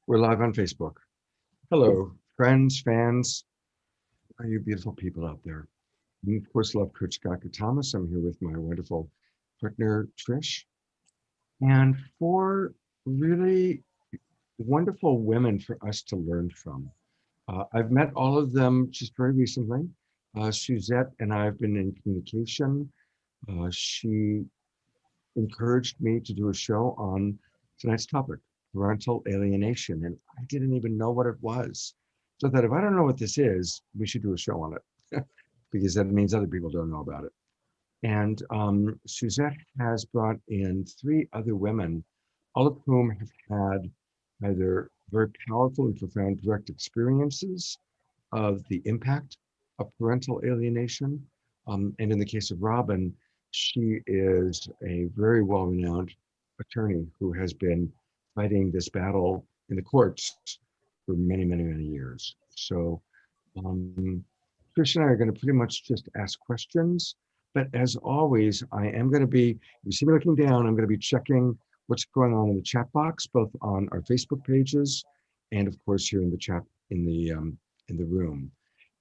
We're live on Facebook. Hello, friends, fans, all you beautiful people out there. And of course, love coach Catamas. I'm here with my wonderful partner, Trish, and four really wonderful women for us to learn from. I've met all of them just very recently. Suzette and I have been in communication. She encouraged me to do a show on tonight's topic, parental alienation, and I didn't even know what it was. So that if I don't know what this is, we should do a show on it because that means other people don't know about it. And Suzette has brought in three other women, all of whom have had either very powerful and profound direct experiences of the impact of parental alienation. And in the case of Robin, she is a very well-renowned attorney who has been fighting this battle in the courts for many, many, many years. So Trisha and I are going to pretty much just ask questions. But as always, I am going to be, you see me looking down, I'm going to be checking what's going on in the chat box, both on our Facebook pages and of course here in the chat in the room.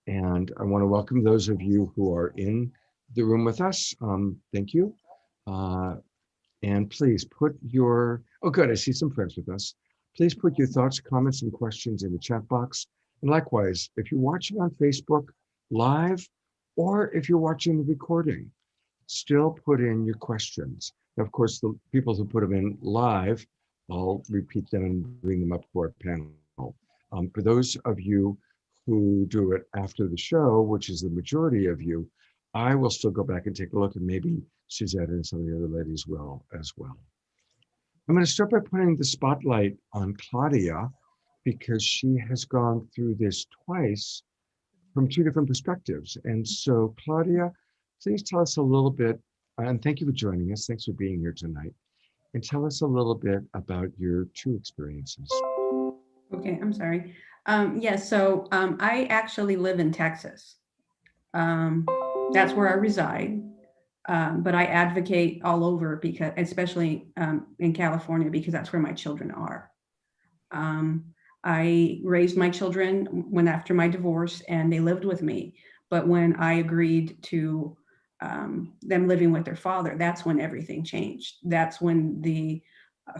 And I want to welcome those of you who are in the room with us. Thank you. And please put your, oh good, I see some friends with us. Please put your thoughts, comments, and questions in the chat box. And likewise, if you're watching on Facebook live, or if you're watching the recording, still put in your questions. Now, of course, the people who put them in live, I'll repeat them and bring them up for a panel. For those of you who do it after the show, which is the majority of you, I will still go back and take a look, and maybe Suzette and some of the other ladies will as well. I'm going to start by putting the spotlight on Claudia because she has gone through this twice from two different perspectives. And so, Claudia, please tell us a little bit, and thank you for joining us. Thanks for being here tonight. And tell us a little bit about your two experiences. Okay, I'm sorry. So I actually live in Texas. That's where I reside. But I advocate all over because, especially in California, because that's where my children are. I raised my children when after my divorce, and they lived with me. But when I agreed to them living with their father, that's when everything changed. That's when the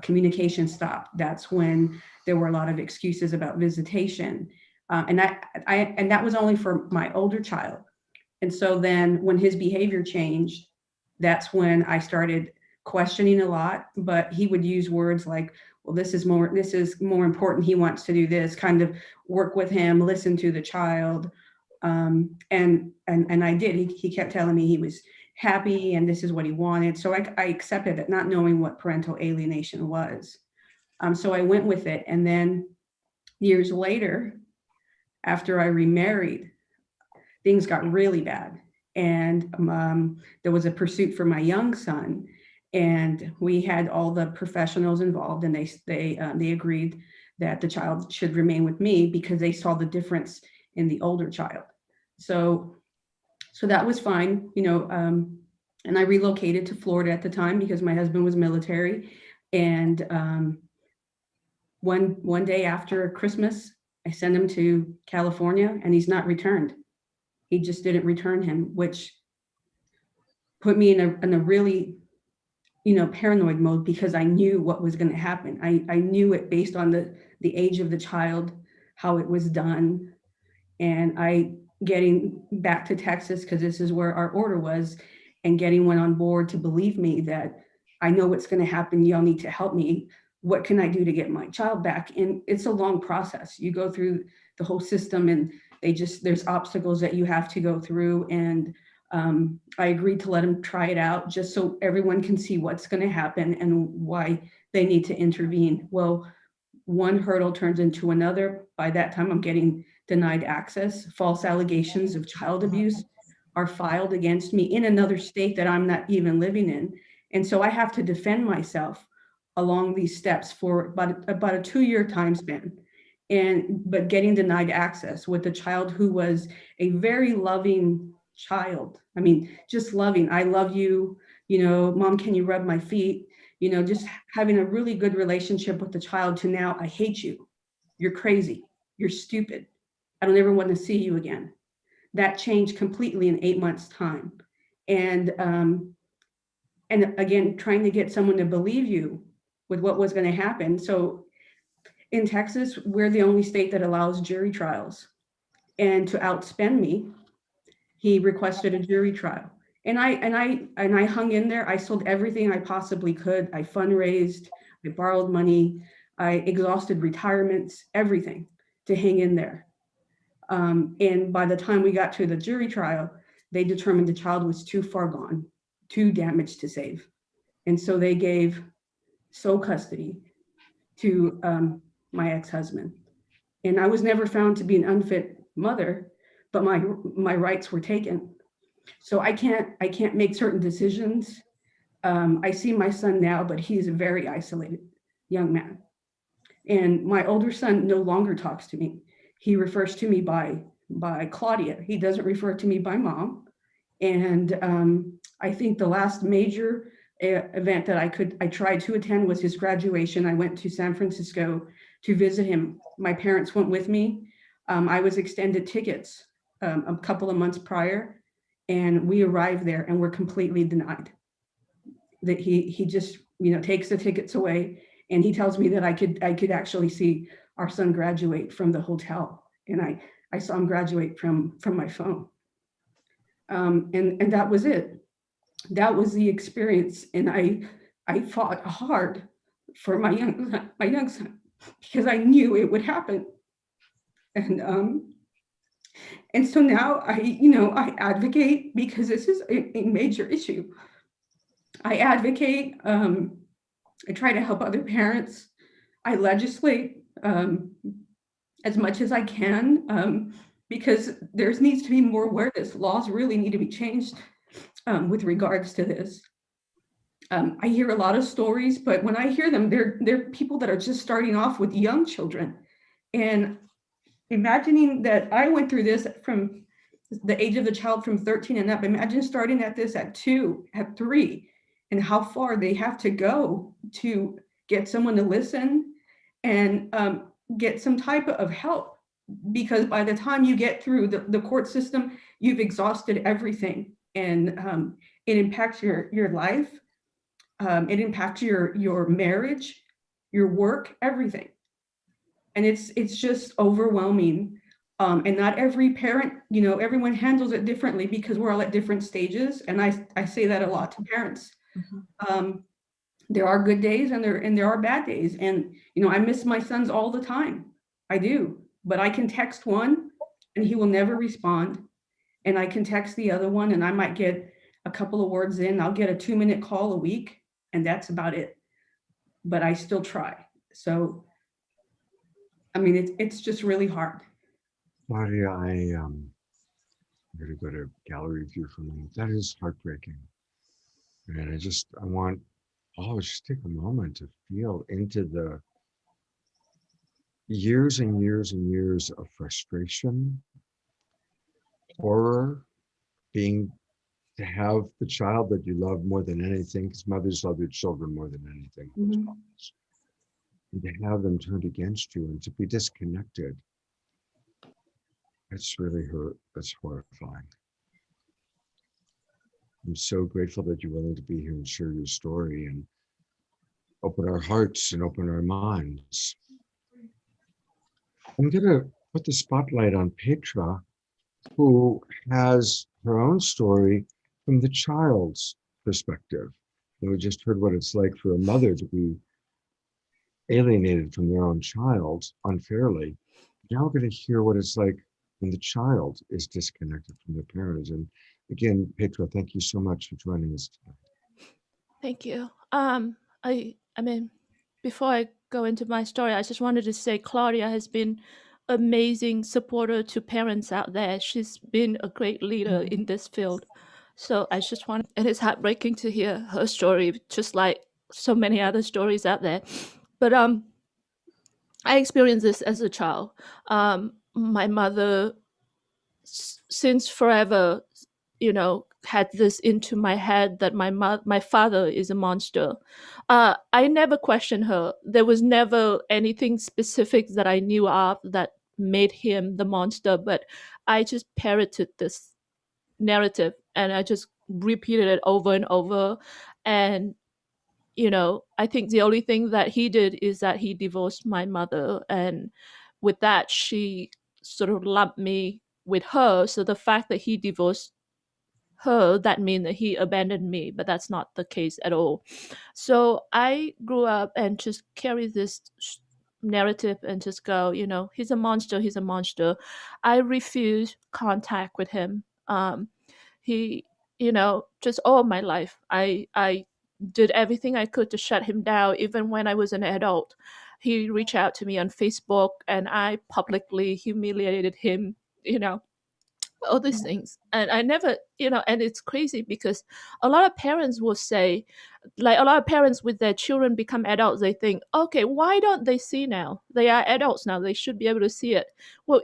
communication stopped. That's when there were a lot of excuses about visitation, and that was only for my older child. And so then when his behavior changed, that's when I started questioning a lot. But he would use words like, well, this is more important. He wants to do this, kind of work with him, listen to the child. And I did. He kept telling me he was happy and this is what he wanted. So I accepted it, not knowing what parental alienation was. So I went with it. And then years later, after I remarried, things got really bad. And there was a pursuit for my young son. And we had all the professionals involved, and they agreed that the child should remain with me because they saw the difference in the older child. So that was fine, and I relocated to Florida at the time because my husband was military. And one day after Christmas, I sent him to California, and he's not returned. He just didn't return him, which put me in a really, paranoid mode because I knew what was going to happen. I knew it based on the age of the child, how it was done. And I getting back to Texas, because this is where our order was, and getting one on board to believe me that I know what's going to happen. Y'all need to help me. What can I do to get my child back? And it's a long process. You go through the whole system, and there's obstacles that you have to go through. And I agreed to let them try it out just so everyone can see what's going to happen and why they need to intervene. Well, one hurdle turns into another. By that time, I'm getting denied access. False allegations of child abuse are filed against me in another state that I'm not even living in. And so I have to defend myself along these steps for about a 2-year time span. But getting denied access with a child who was a very loving child. I mean, just loving. I love you, Mom, can you rub my feet? Just having a really good relationship with the child, to now I hate you. You're crazy. You're stupid. I don't ever want to see you again. That changed completely in 8 months' time. And and again, trying to get someone to believe you with what was going to happen. So in Texas, we're the only state that allows jury trials. And to outspend me, he requested a jury trial. And I hung in there. I sold everything I possibly could. I fundraised, I borrowed money, I exhausted retirements, everything to hang in there. And by the time we got to the jury trial, they determined the child was too far gone, too damaged to save. And so they gave sole custody to my ex-husband. And I was never found to be an unfit mother, but my rights were taken. So I can't make certain decisions. I see my son now, but he's a very isolated young man. And my older son no longer talks to me. He refers to me by Claudia. He doesn't refer to me by mom. And I think the last major event that I tried to attend was his graduation. I went to San Francisco to visit him. My parents went with me. I was extended tickets a couple of months prior, and we arrived there and were completely denied. That he just takes the tickets away, and he tells me that I could actually see our son graduate from the hotel, and I saw him graduate from my phone. And that was it. That was the experience. And I fought hard for my young son because I knew it would happen. And so now I advocate because this is a major issue. I advocate. I try to help other parents. I legislate as much as I can because there needs to be more awareness. Laws really need to be changed with regards to this. I hear a lot of stories, but when I hear them, they're people that are just starting off with young children. And imagining that I went through this from the age of the child from 13 and up, imagine starting at this at 2, at 3, and how far they have to go to get someone to listen and get some type of help. Because by the time you get through the court system, you've exhausted everything, and it impacts your life. It impacts your marriage, your work, everything. And it's just overwhelming. And not every parent, everyone handles it differently because we're all at different stages. And I say that a lot to parents. Mm-hmm. There are good days and there are bad days. And, I miss my sons all the time. I do. But I can text one and he will never respond. And I can text the other one and I might get a couple of words in. I'll get a 2-minute call a week, and that's about it. But I still try. So, I mean, it's just really hard. Claudia, I'm going to go to gallery view for a minute. That is heartbreaking. And I want just take a moment to feel into the years and years and years of frustration, horror, to have the child that you love more than anything, because mothers love their children more than anything. Mm-hmm. And to have them turned against you and to be disconnected. It's really that's horrifying. I'm so grateful that you're willing to be here and share your story and open our hearts and open our minds. I'm going to put the spotlight on Petra, who has her own story from the child's perspective. And we just heard what it's like for a mother to be alienated from their own child unfairly. Now we're going to hear what it's like when the child is disconnected from their parents. And again, Petra, thank you so much for joining us today. Thank you. I mean, before I go into my story, I just wanted to say Claudia has been amazing supporter to parents out there. She's been a great leader in this field. So I just want, and it's heartbreaking to hear her story, just like so many other stories out there. But I experienced this as a child. My mother, since forever, had this into my head that my father is a monster. I never questioned her. There was never anything specific that I knew of that made him the monster, but I just parroted this narrative and I just repeated it over and over. And I think the only thing that he did is that he divorced my mother, and with that she sort of lumped me with her. So the fact that he divorced her, that means that he abandoned me, but that's not the case at all. So I grew up and just carry this narrative and just go, he's a monster, he's a monster. I refuse contact with him. He, just all my life, I did everything I could to shut him down. Even when I was an adult, he reached out to me on Facebook and I publicly humiliated him, all these things. And I never, and it's crazy because a lot of parents will say, like, a lot of parents with their children become adults, they think, okay, why don't they see now? They are adults now, they should be able to see it. Well,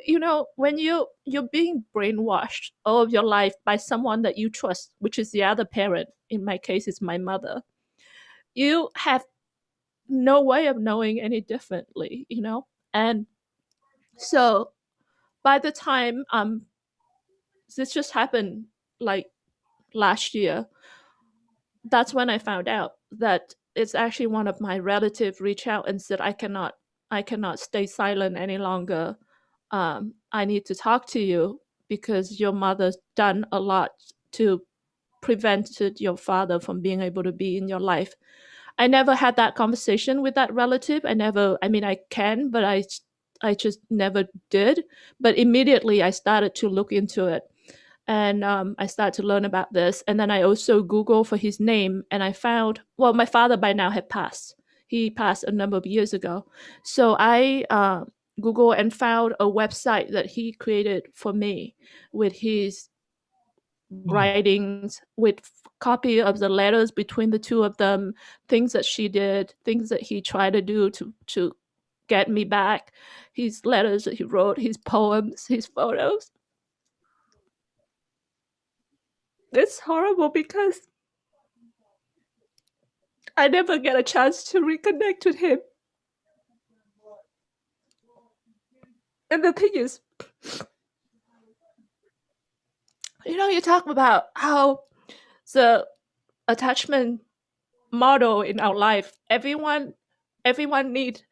when you're being brainwashed all of your life by someone that you trust, which is the other parent, in my case it's my mother, you have no way of knowing any differently. And so by the time this just happened like last year, that's when I found out that it's actually one of my relatives reached out and said, I cannot stay silent any longer. I need to talk to you because your mother's done a lot to prevent your father from being able to be in your life. I never had that conversation with that relative. I mean, I can, but I just never did. But immediately I started to look into it, and I started to learn about this. And then I also Googled for his name, and I found, well, my father by now had passed. He passed a number of years ago. So I Googled and found a website that he created for me with his Oh, writings, with copy of the letters between the two of them, things that she did, things that he tried to do to get me back, his letters that he wrote, his poems, his photos. It's horrible because I never get a chance to reconnect with him. And the thing is, you talk about how the attachment model in our life, everyone needs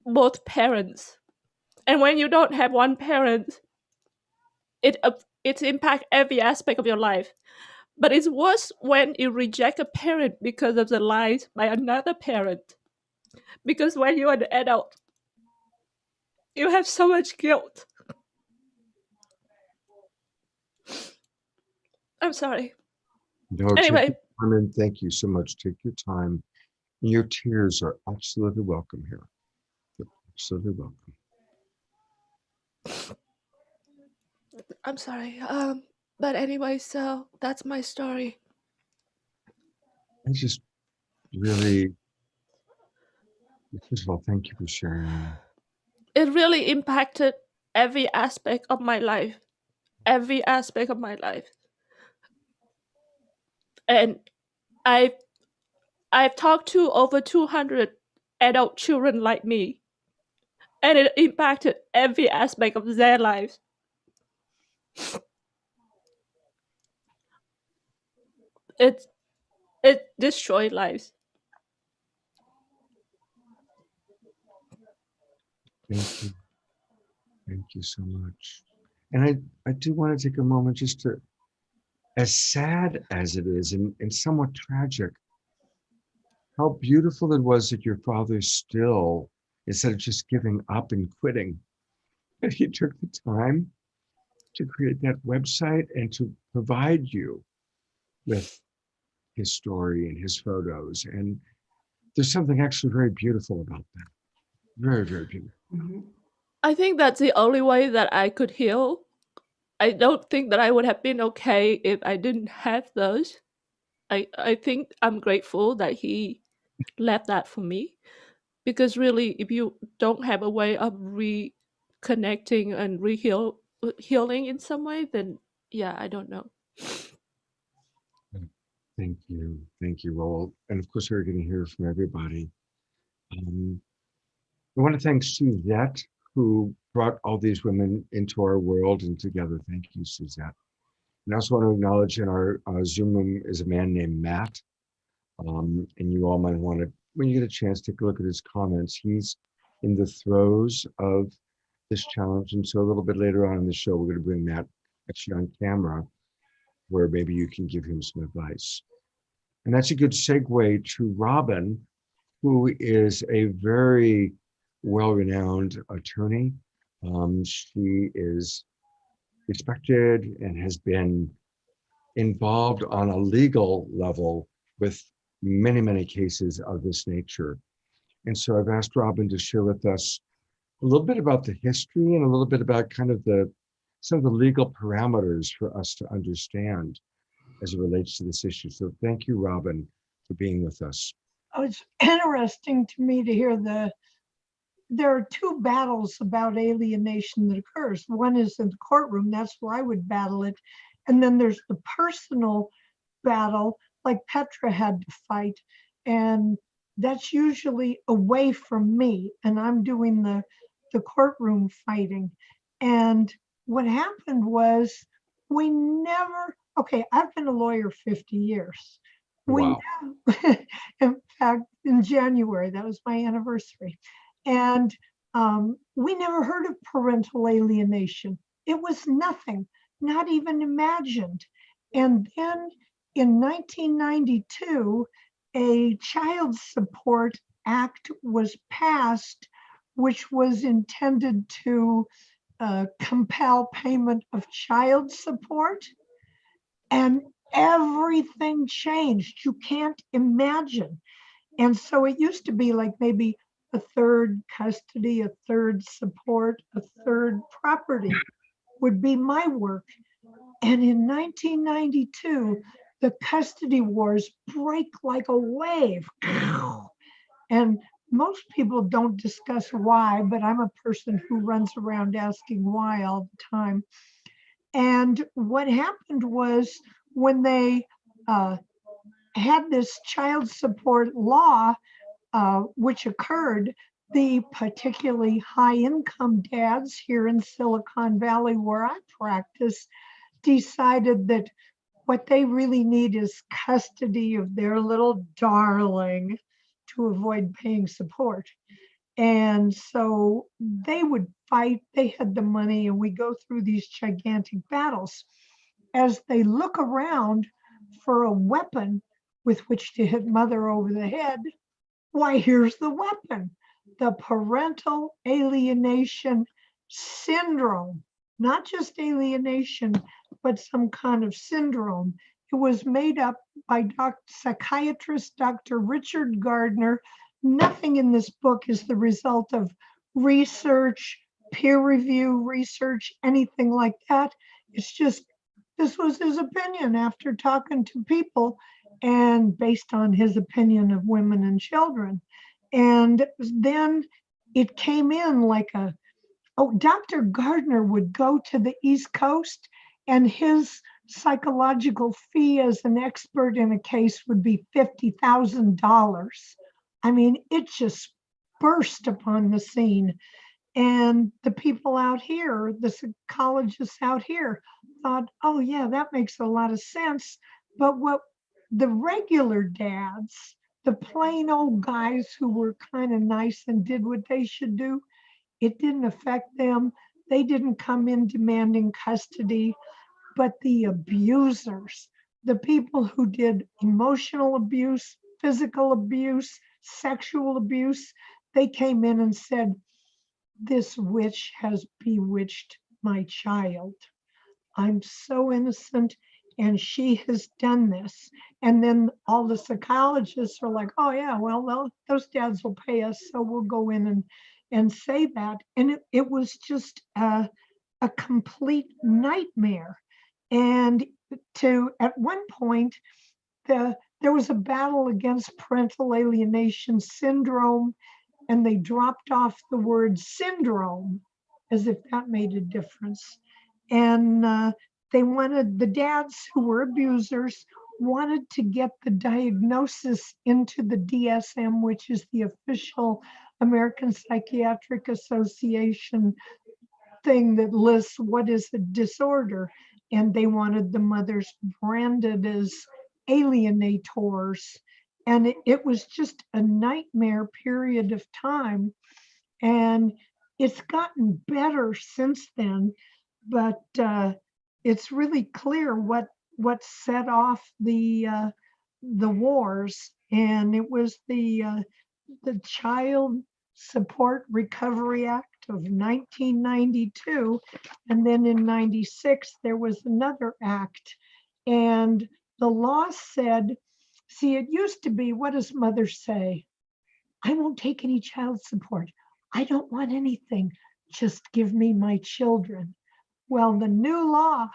both parents. And when you don't have one parent, it impacts every aspect of your life. But it's worse when you reject a parent because of the lies by another parent. Because when you're an adult, you have so much guilt. I'm sorry. no, take Anyway, your time and thank you so much. Take your time. Your tears are absolutely welcome here. You're absolutely welcome. I'm sorry. But anyway, so that's my story. I just really, first of all, thank you for sharing. It really impacted every aspect of my life. Every aspect of my life. And I've I've talked to over 200 adult children like me, and it impacted every aspect of their lives. It it destroyed lives. Thank you. Thank you so much. And I do want to take a moment just to, as sad as it is and somewhat tragic, how beautiful it was that your father still, instead of just giving up and quitting, that he took the time to create that website and to provide you with his story and his photos. And there's something actually very beautiful about that. Very, very beautiful. Mhm. I think that's the only way that I could heal. I don't think that I would have been okay if I didn't have those. I think I'm grateful that he left that for me, because really, if you don't have a way of reconnecting and healing in some way, then yeah, I don't know. Thank you. Thank you, Roel. And of course, we're going to hear from everybody. Um, I want to thank Suzette, who brought all these women into our world and together. Thank you, Suzette. And I also want to acknowledge in our Zoom room is a man named Matt. And you all might want to, when you get a chance, take a look at his comments. He's in the throes of this challenge. And so a little bit later on in the show, we're going to bring Matt actually on camera, where maybe you can give him some advice. And that's a good segue to Robin, who is a very well-renowned attorney. She is respected and has been involved on a legal level with many, many cases of this nature. And so I've asked Robin to share with us a little bit about the history and a little bit about kind of some of the legal parameters for us to understand as it relates to this issue. So thank you, Robin, for being with us. Oh, it's interesting to me to hear there are two battles about alienation that occurs. One is in the courtroom, that's where I would battle it. And then there's the personal battle, like Petra had to fight. And that's usually away from me. And I'm doing the courtroom fighting. And what happened was we never, okay, I've been a lawyer 50 years. Wow. In fact, in January, that was my anniversary. And we never heard of parental alienation. It was nothing, not even imagined. And then in 1992, a Child Support Act was passed, which was intended to compel payment of child support. And everything changed. You can't imagine. And so it used to be like maybe a third custody, a third support, a third property would be my work. And in 1992, the custody wars break like a wave. And most people don't discuss why, but I'm a person who runs around asking why all the time. And what happened was when they had this child support law, which occurred, the particularly high income dads here in Silicon Valley, where I practice, decided that what they really need is custody of their little darling to avoid paying support. And so they would fight, they had the money, and we go through these gigantic battles. As they look around for a weapon with which to hit mother over the head, why, here's the weapon: the parental alienation syndrome. Not just alienation, but some kind of syndrome. It was made up by psychiatrist Dr. Richard Gardner. Nothing in this book is the result of research, peer review research, anything like that. It's just, this was his opinion after talking to people and based on his opinion of women and children. And then it came in like Dr. Gardner would go to the East Coast and his psychological fee as an expert in a case would be $50,000. I mean, it just burst upon the scene. And the people out here, the psychologists out here, thought, oh yeah, that makes a lot of sense. But what the regular dads, the plain old guys who were kind of nice and did what they should do, it didn't affect them. They didn't come in demanding custody, but the abusers, the people who did emotional abuse, physical abuse, sexual abuse, they came in and said, this witch has bewitched my child. I'm so innocent and she has done this. And then all the psychologists are like, oh yeah, well, those dads will pay us, so we'll go in and say that. And it was just a complete nightmare. And at one point, there was a battle against parental alienation syndrome, and they dropped off the word syndrome as if that made a difference. And they wanted, the dads who were abusers wanted to get the diagnosis into the DSM, which is the official American Psychiatric Association thing that lists what is a disorder. And they wanted the mothers branded as alienators. And it was just a nightmare period of time. And it's gotten better since then, but it's really clear what set off the wars, and it was the Child Support Recovery Act of 1992, and then in 96 there was another act, and the law said, see, it used to be, what does mother say? I won't take any child support. I don't want anything. Just give me my children. Well, the new law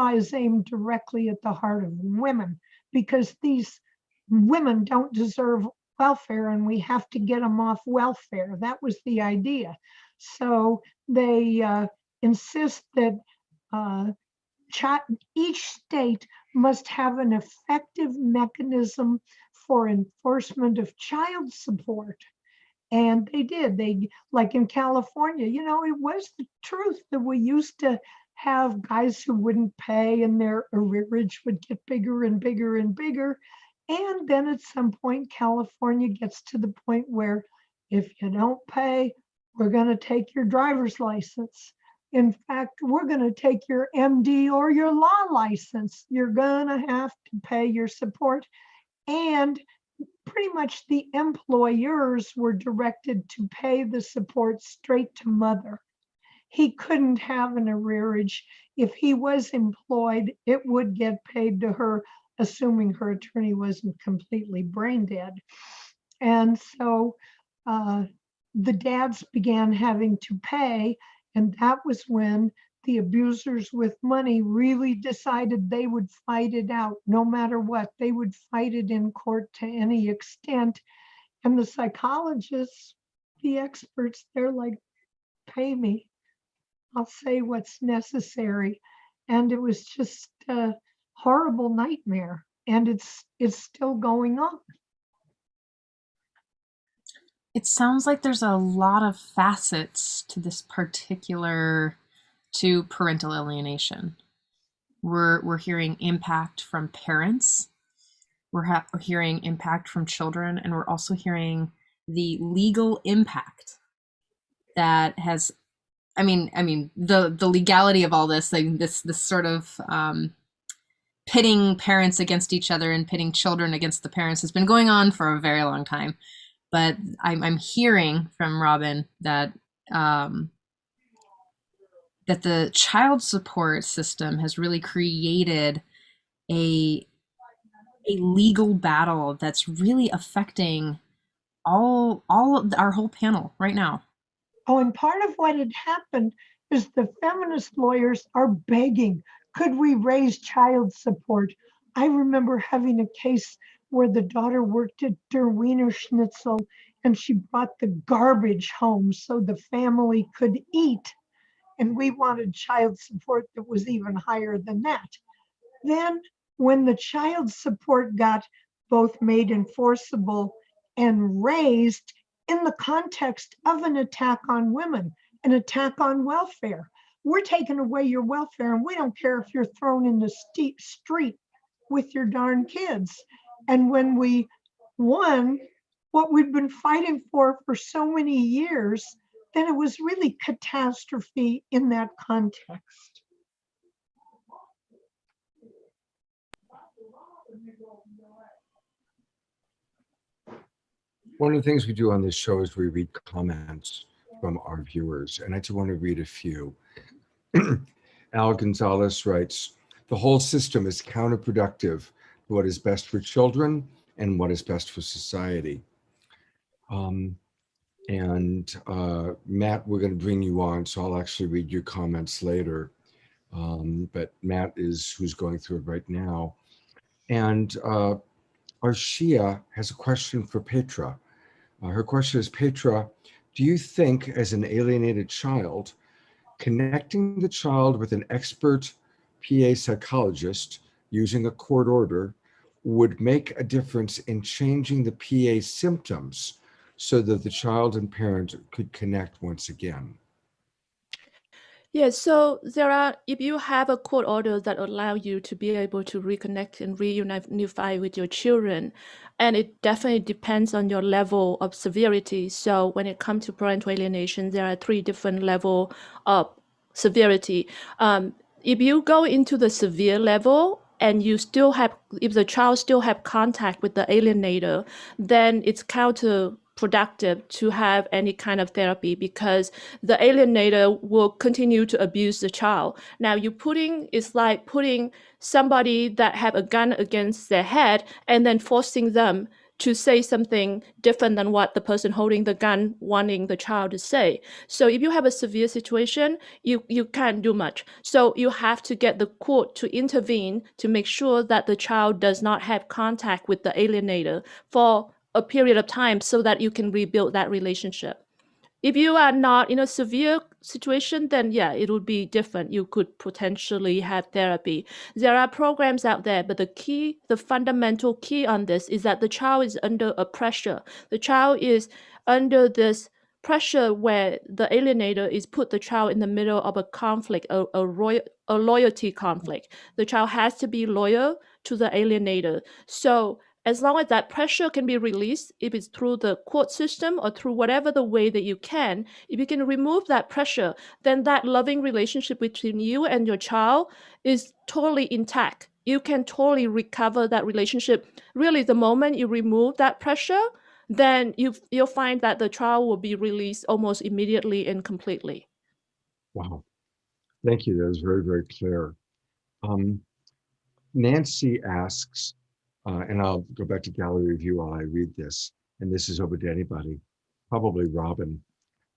is aimed directly at the heart of women, because these women don't deserve welfare and we have to get them off welfare. That was the idea. So they insist that each state must have an effective mechanism for enforcement of child support. And they did. They, like in California, you know, it was the truth that we used to have guys who wouldn't pay and their arrearage would get bigger and bigger and bigger. And then at some point, California gets to the point where if you don't pay, we're going to take your driver's license. In fact, we're going to take your MD or your law license. You're going to have to pay your support. And pretty much the employers were directed to pay the support straight to mother. He couldn't have an arrearage. If he was employed, it would get paid to her, assuming her attorney wasn't completely brain dead. And so the dads began having to pay, and that was when the abusers with money really decided they would fight it out no matter what. They would fight it in court to any extent. And the psychologists, the experts, they're like, pay me. I'll say what's necessary. And it was just a horrible nightmare. And it's still going on. It sounds like there's a lot of facets to this particular, to parental alienation. We're hearing impact from parents, we're hearing impact from children, and we're also hearing the legal impact that has, I mean, the legality of all this, like this sort of pitting parents against each other and pitting children against the parents has been going on for a very long time. But I'm hearing from Robin that that the child support system has really created a legal battle that's really affecting all of our whole panel right now. Oh, and part of what had happened is the feminist lawyers are begging, could we raise child support? I remember having a case where the daughter worked at Der Wiener Schnitzel and she brought the garbage home so the family could eat. And we wanted child support that was even higher than that. Then when the child support got both made enforceable and raised in the context of an attack on women, an attack on welfare, we're taking away your welfare and we don't care if you're thrown in the street with your darn kids. And when we won what we've been fighting for so many years, then it was really catastrophe in that context. One of the things we do on this show is we read comments from our viewers, and I just want to read a few. Al Gonzalez writes, the whole system is counterproductive to what is best for children and what is best for society. Matt, we're going to bring you on, so I'll actually read your comments later. But Matt is who's going through it right now. And Arshia has a question for Petra. Her question is, Petra, do you think as an alienated child, connecting the child with an expert PA psychologist using a court order would make a difference in changing the PA symptoms so that the child and parent could connect once again? Yeah, so there are, if you have a court order that allow you to be able to reconnect and reunify with your children, and it definitely depends on your level of severity. So when it comes to parental alienation, there are 3 different level of severity. If you go into the severe level and you still have, if the child still have contact with the alienator, then it's counterproductive to have any kind of therapy because the alienator will continue to abuse the child. Now it's like putting somebody that have a gun against their head and then forcing them to say something different than what the person holding the gun wanting the child to say. So if you have a severe situation, you can't do much. So you have to get the court to intervene to make sure that the child does not have contact with the alienator for a period of time so that you can rebuild that relationship. If you are not in a severe situation, then yeah, it would be different. You could potentially have therapy. There are programs out there, but the fundamental key on this is that the child is under a pressure. The child is under this pressure where the alienator is put the child in the middle of a conflict, a loyalty conflict. The child has to be loyal to the alienator. So as long as that pressure can be released, if it's through the court system or through whatever the way that you can, if you can remove that pressure, then that loving relationship between you and your child is totally intact. You can totally recover that relationship. Really, the moment you remove that pressure, then you'll find that the child will be released almost immediately and completely. Wow. Thank you. That was very, very clear. Nancy asks, and I'll go back to gallery review while I read this, and this is open to anybody, probably Robin.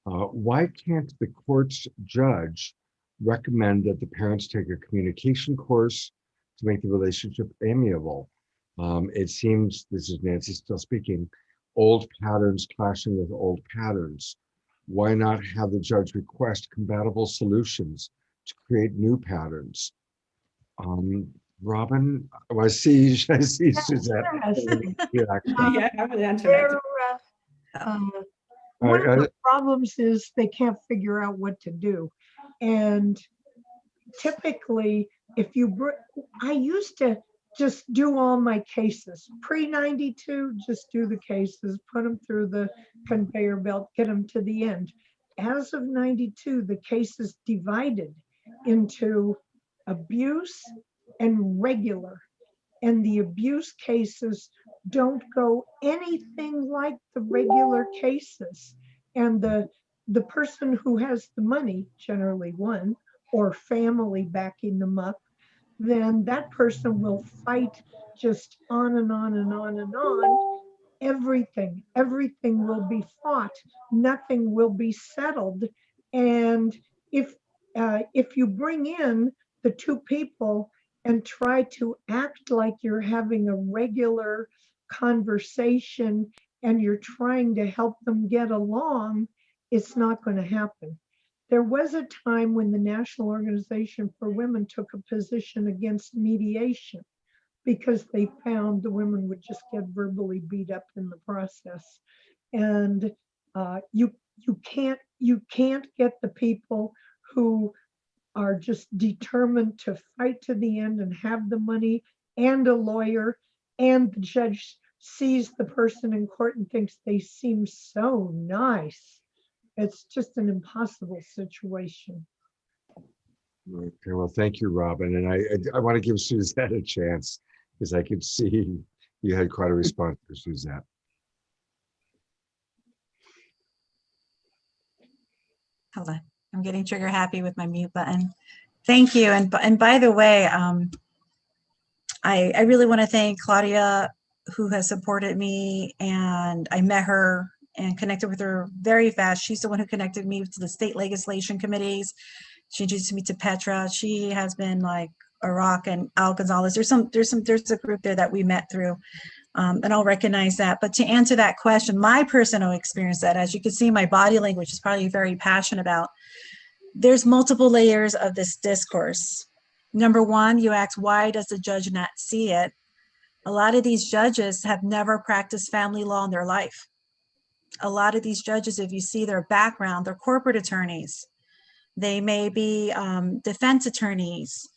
Why can't the court's judge recommend that the parents take a communication course to make the relationship amiable? It seems, this is Nancy still speaking, old patterns clashing with old patterns. Why not have the judge request compatible solutions to create new patterns? Robin, I see Suzette. Interesting. Yeah, I would answer that. They're, one of the problems is they can't figure out what to do. And typically, I used to just do all my cases. Pre-92, just do the cases, put them through the conveyor belt, get them to the end. As of 92, the cases divided into abuse and regular. And the abuse cases don't go anything like the regular cases. And the person who has the money, generally one, or family backing them up, then that person will fight just on and on and on and on. Everything will be fought. Nothing will be settled. And if you bring in the 2 people and try to act like you're having a regular conversation and you're trying to help them get along, it's not going to happen. There was a time when the National Organization for Women took a position against mediation because they found the women would just get verbally beat up in the process. And you can't get the people who are just determined to fight to the end and have the money and a lawyer, and the judge sees the person in court and thinks they seem so nice. It's just an impossible situation. Okay, well, thank you, Robin. And I want to give Suzette a chance because I could see you had quite a response to Suzette. Hold on, I'm getting trigger happy with my mute button. Thank you. And by the way, I really want to thank Claudia, who has supported me, and I met her and connected with her very fast. She's the one who connected me to the state legislation committees. She introduced me to Petra. She has been like a rock, and Al Gonzalez. There's a group there that we met through, and I'll recognize that. But to answer that question, my personal experience, that as you can see, my body language is probably very passionate about. There's multiple layers of this discourse. Number one, you ask, why does the judge not see it? A lot of these judges have never practiced family law in their life. A lot of these judges, if you see their background, they're corporate attorneys. They may be defense attorneys.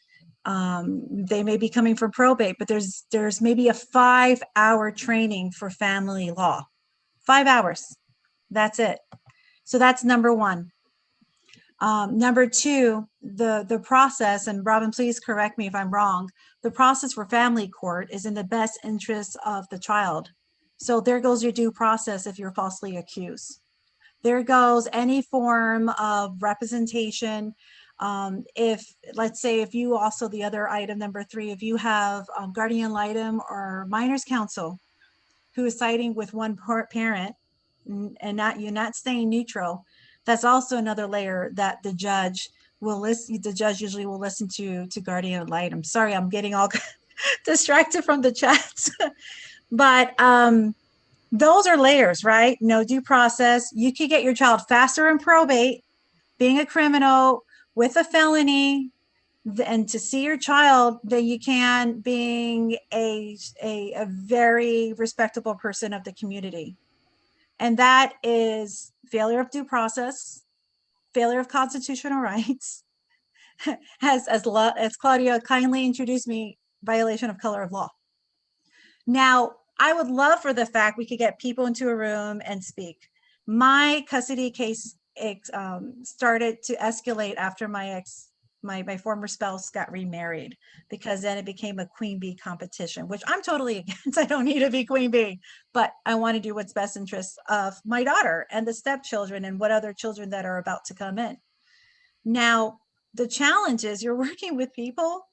They may be coming from probate, but there's maybe a 5-hour training for family law. 5 hours. That's it. So that's number one. Number two, the process, and Robin, please correct me if I'm wrong, the process for family court is in the best interest of the child. So there goes your due process if you're falsely accused. There goes any form of representation. If, let's say, if you also, the other item, number three, if you have guardian ad litem or minors counsel who is siding with one parent and you're not staying neutral, that's also another layer that the judge will listen. The judge usually will listen to guardian ad litem. Sorry, I'm getting all distracted from the chats. But those are layers, right? No due process. You could get your child faster in probate, being a criminal with a felony, and to see your child than you can being a very respectable person of the community. And that is failure of due process, failure of constitutional rights, as Claudia kindly introduced me, violation of color of law. Now, I would love for the fact we could get people into a room and speak. My custody case started to escalate after my former spouse got remarried, because then it became a queen bee competition, which I'm totally against. I don't need to be queen bee, but I want to do what's best interest of my daughter and the stepchildren and what other children that are about to come in. Now, the challenge is you're working with people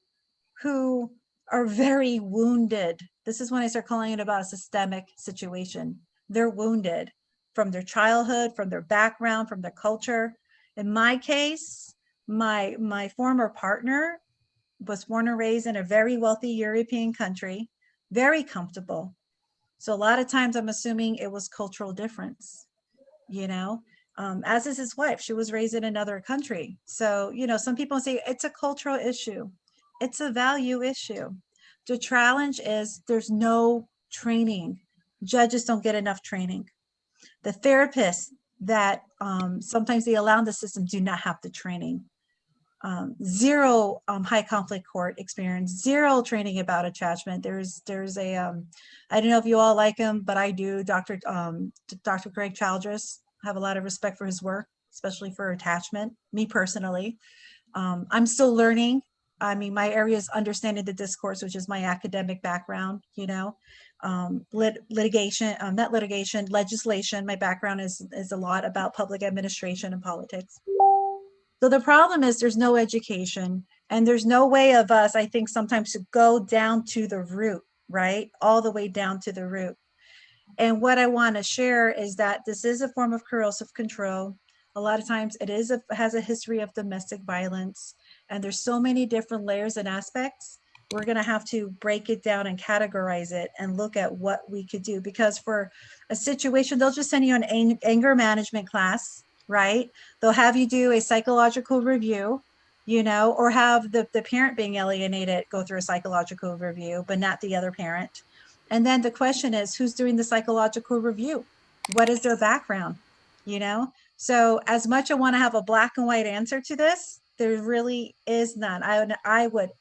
who are very wounded. This is when I start calling it about a systemic situation. They're wounded from their childhood, from their background, from their culture. In my case, my former partner was born and raised in a very wealthy European country, very comfortable. So a lot of times I'm assuming it was cultural difference, as is his wife. She was raised in another country. So, some people say it's a cultural issue. It's a value issue. The challenge is there's no training. Judges don't get enough training. The therapists that sometimes they allow in the system do not have the training. Zero high conflict court experience, zero training about attachment. There's a, I don't know if you all like him, but I do, Dr. Greg Childress. I have a lot of respect for his work, especially for attachment, me personally. I'm still learning. I mean, my area is understanding the discourse, which is my academic background, litigation, not litigation, legislation. My background is a lot about public administration and politics. So the problem is there's no education, and there's no way of us, I think, sometimes to go down to the root, right? All the way down to the root. And what I want to share is that this is a form of corrosive control. A lot of times it has a history of domestic violence, and there's so many different layers and aspects. We're going to have to break it down and categorize it and look at what we could do, because for a situation, they'll just send you an anger management class, right? They'll have you do a psychological review, or have the parent being alienated go through a psychological review, but not the other parent. And then the question is, who's doing the psychological review? What is their background? So as much I want to have a black and white answer to this, there really is none. I would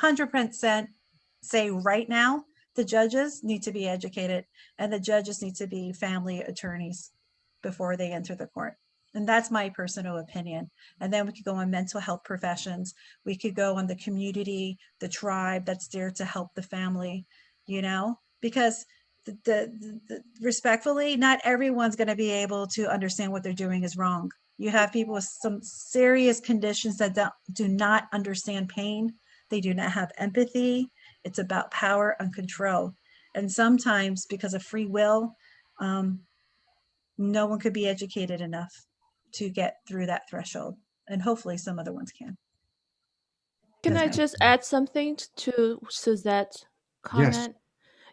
100% say right now, the judges need to be educated, and the judges need to be family attorneys before they enter the court. And that's my personal opinion. And then we could go on mental health professions. We could go on the community, the tribe that's there to help the family, because respectfully, not everyone's going to be able to understand what they're doing is wrong. You have people with some serious conditions that do not understand pain. They do not have empathy. It's about power and control. And sometimes because of free will, no one could be educated enough to get through that threshold. And hopefully some other ones can. Can I just add something to Suzette's comment? Yes.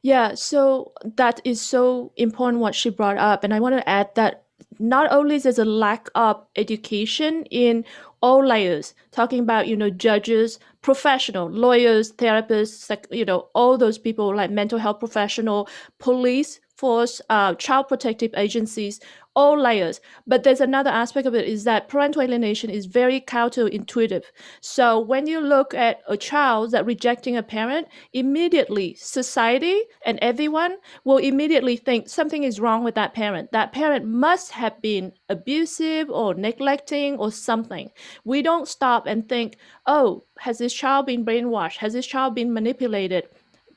Yeah, so that is so important what she brought up. And I want to add that not only there's a lack of education in all layers, talking about, judges, professional, lawyers, therapists, all those people like mental health professional, police force, child protective agencies, all layers. But there's another aspect of it is that parental alienation is very counterintuitive. So when you look at a child that rejecting a parent, immediately society and everyone will immediately think something is wrong with that parent. That parent must have been abusive or neglecting or something. We don't stop and think, oh, has this child been brainwashed? Has this child been manipulated?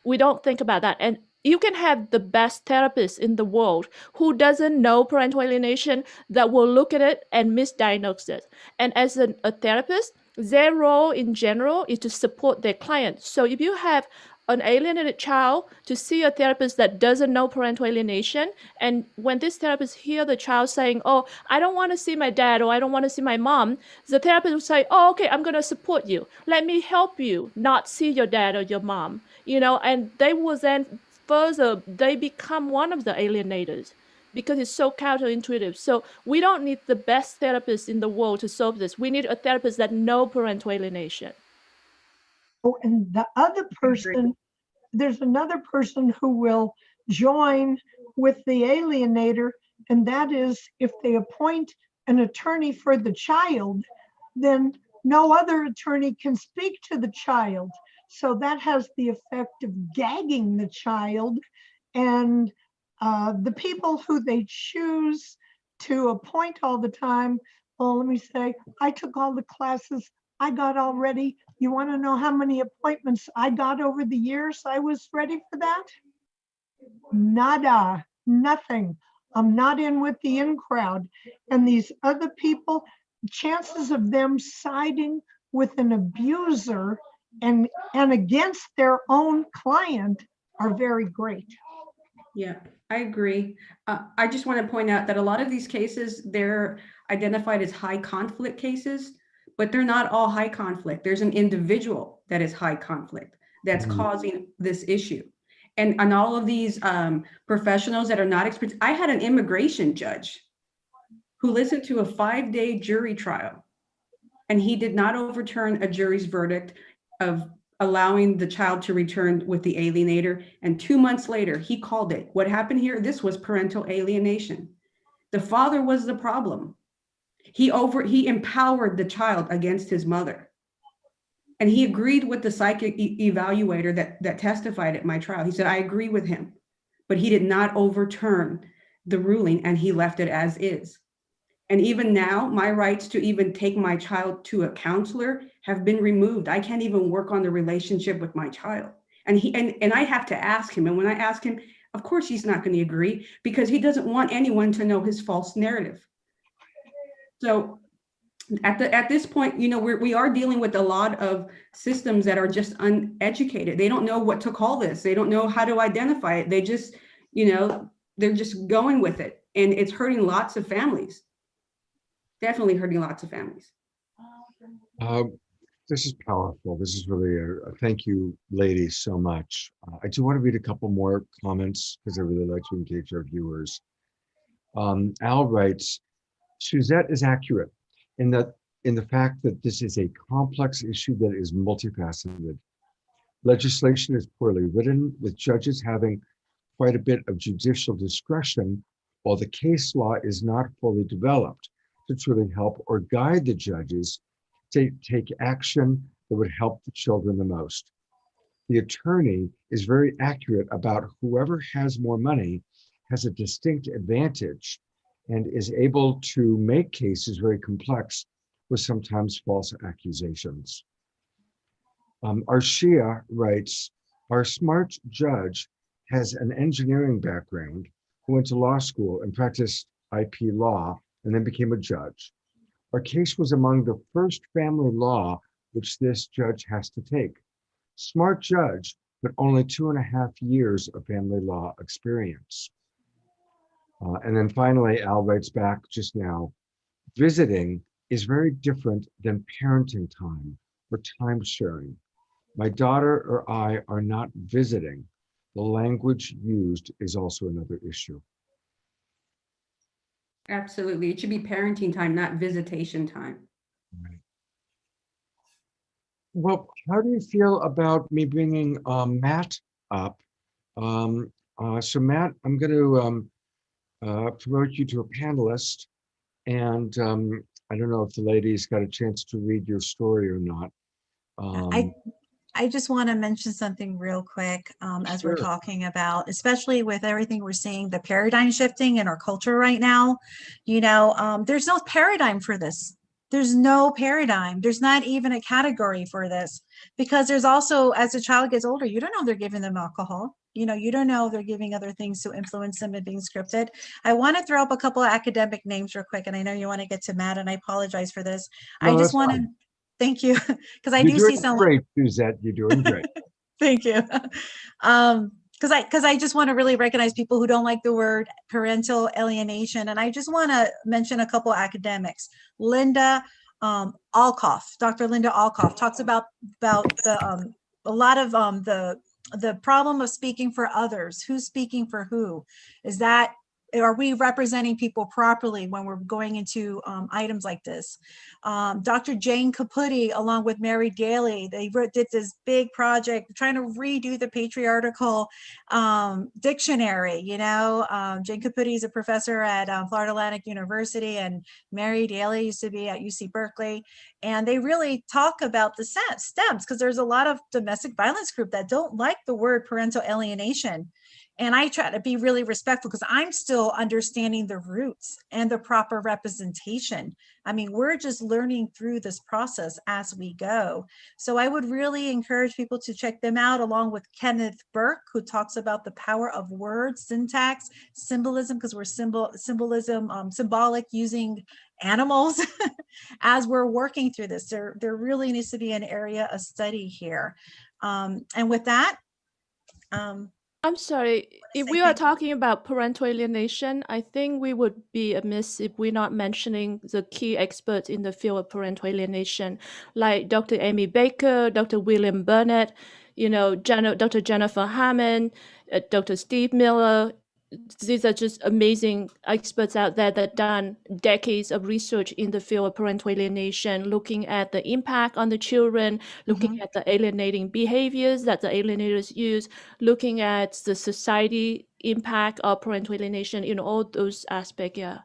We don't think about that. And you can have the best therapist in the world who doesn't know parental alienation that will look at it and misdiagnose it. And as a therapist, their role in general is to support their client. So if you have an alienated child, to see a therapist that doesn't know parental alienation, and when this therapist hear the child saying, oh, I don't want to see my dad or I don't want to see my mom, the therapist will say, oh, okay, I'm going to support you. Let me help you not see your dad or your mom, and they will then further, they become one of the alienators because it's so counterintuitive. So we don't need the best therapist in the world to solve this. We need a therapist that know parental alienation. Oh, and the other person, there's another person who will join with the alienator, and that is if they appoint an attorney for the child, then no other attorney can speak to the child. So that has the effect of gagging the child, and the people who they choose to appoint all the time, well, let me say, I took all the classes I got already. You want to know how many appointments I got over the years I was ready for that? Nada, nothing. I'm not in with the in crowd. And these other people, chances of them siding with an abuser and against their own client are very great. Yeah, I agree. I just want to point out that a lot of these cases, they're identified as high conflict cases, but they're not all high conflict. There's an individual that is high conflict that's causing this issue. And all of these professionals that are not experts, I had an immigration judge who listened to a 5-day jury trial, and he did not overturn a jury's verdict of allowing the child to return with the alienator. And 2 months later, he called it. What happened here? This was parental alienation. The father was the problem. He empowered the child against his mother. And he agreed with the psychic evaluator that testified at my trial. He said, I agree with him, but he did not overturn the ruling, and he left it as is. And even now, my rights to even take my child to a counselor have been removed. I can't even work on the relationship with my child. And I have to ask him. And when I ask him, of course, he's not going to agree because he doesn't want anyone to know his false narrative. So at this point, we are dealing with a lot of systems that are just uneducated. They don't know what to call this. They don't know how to identify it. They just, they're just going with it. And it's hurting lots of families. Definitely hurting lots of families. This is powerful. This is really a thank you, ladies, so much. I do want to read a couple more comments because I really like to engage our viewers. Al writes, Suzette is accurate in the fact that this is a complex issue that is multifaceted. Legislation is poorly written, with judges having quite a bit of judicial discretion, while the case law is not fully developed to truly help or guide the judges to take action that would help the children the most. The attorney is very accurate about whoever has more money has a distinct advantage and is able to make cases very complex with sometimes false accusations. Arshia writes, our smart judge has an engineering background who went to law school and practiced IP law and then became a judge. Our case was among the first family law which this judge has to take. Smart judge, but only 2.5 years of family law experience. And then finally, Al writes back just now, visiting is very different than parenting time or time sharing. My daughter or I are not visiting. The language used is also another issue. Absolutely. It should be parenting time, not visitation time. Right. Well, how do you feel about me bringing Matt up? So Matt, I'm going to promote you to a panelist, and I don't know if the ladies got a chance to read your story or not. I I just want to mention something real quick as we're Sure. talking about, especially with everything we're seeing, the paradigm shifting in our culture right now. There's no paradigm for this. There's no paradigm. There's not even a category for this, because there's also, as the child gets older, you don't know if they're giving them alcohol. You don't know if they're giving other things to influence them and being scripted. I want to throw up a couple of academic names real quick, and I know you want to get to Matt, and I apologize for this. I No, just that's want to fine. thank you, because I You're do see doing some. great, Suzette. You're doing great. Thank you. Because I just want to really recognize people who don't like the word parental alienation. And I just want to mention a couple of academics. Linda Alkoff, Dr. Linda Alkoff talks about the a lot of the problem of speaking for others. Who's speaking for who? Are we representing people properly when we're going into items like this? Dr. Jane Caputi, along with Mary Daly, did this big project trying to redo the patriarchal dictionary. Jane Caputi is a professor at Florida Atlantic University, and Mary Daly used to be at UC Berkeley. And they really talk about the stems, because there's a lot of domestic violence group that don't like the word parental alienation. And I try to be really respectful, because I'm still understanding the roots and the proper representation. I mean, we're just learning through this process as we go. So I would really encourage people to check them out, along with Kenneth Burke, who talks about the power of words, syntax, symbolism, because we're symbolic, using animals as we're working through this. There really needs to be an area of study here. And with that, I'm sorry, if say we are thank you. talking about parental alienation, I think we would be amiss if we're not mentioning the key experts in the field of parental alienation, like Dr. Amy Baker, Dr. William Burnett, Dr. Jennifer Hammond, Dr. Steve Miller. These are just amazing experts out there that done decades of research in the field of parental alienation, looking at the impact on the children, looking at the alienating behaviors that the alienators use, looking at the society impact of parental alienation in all those aspects. Yeah.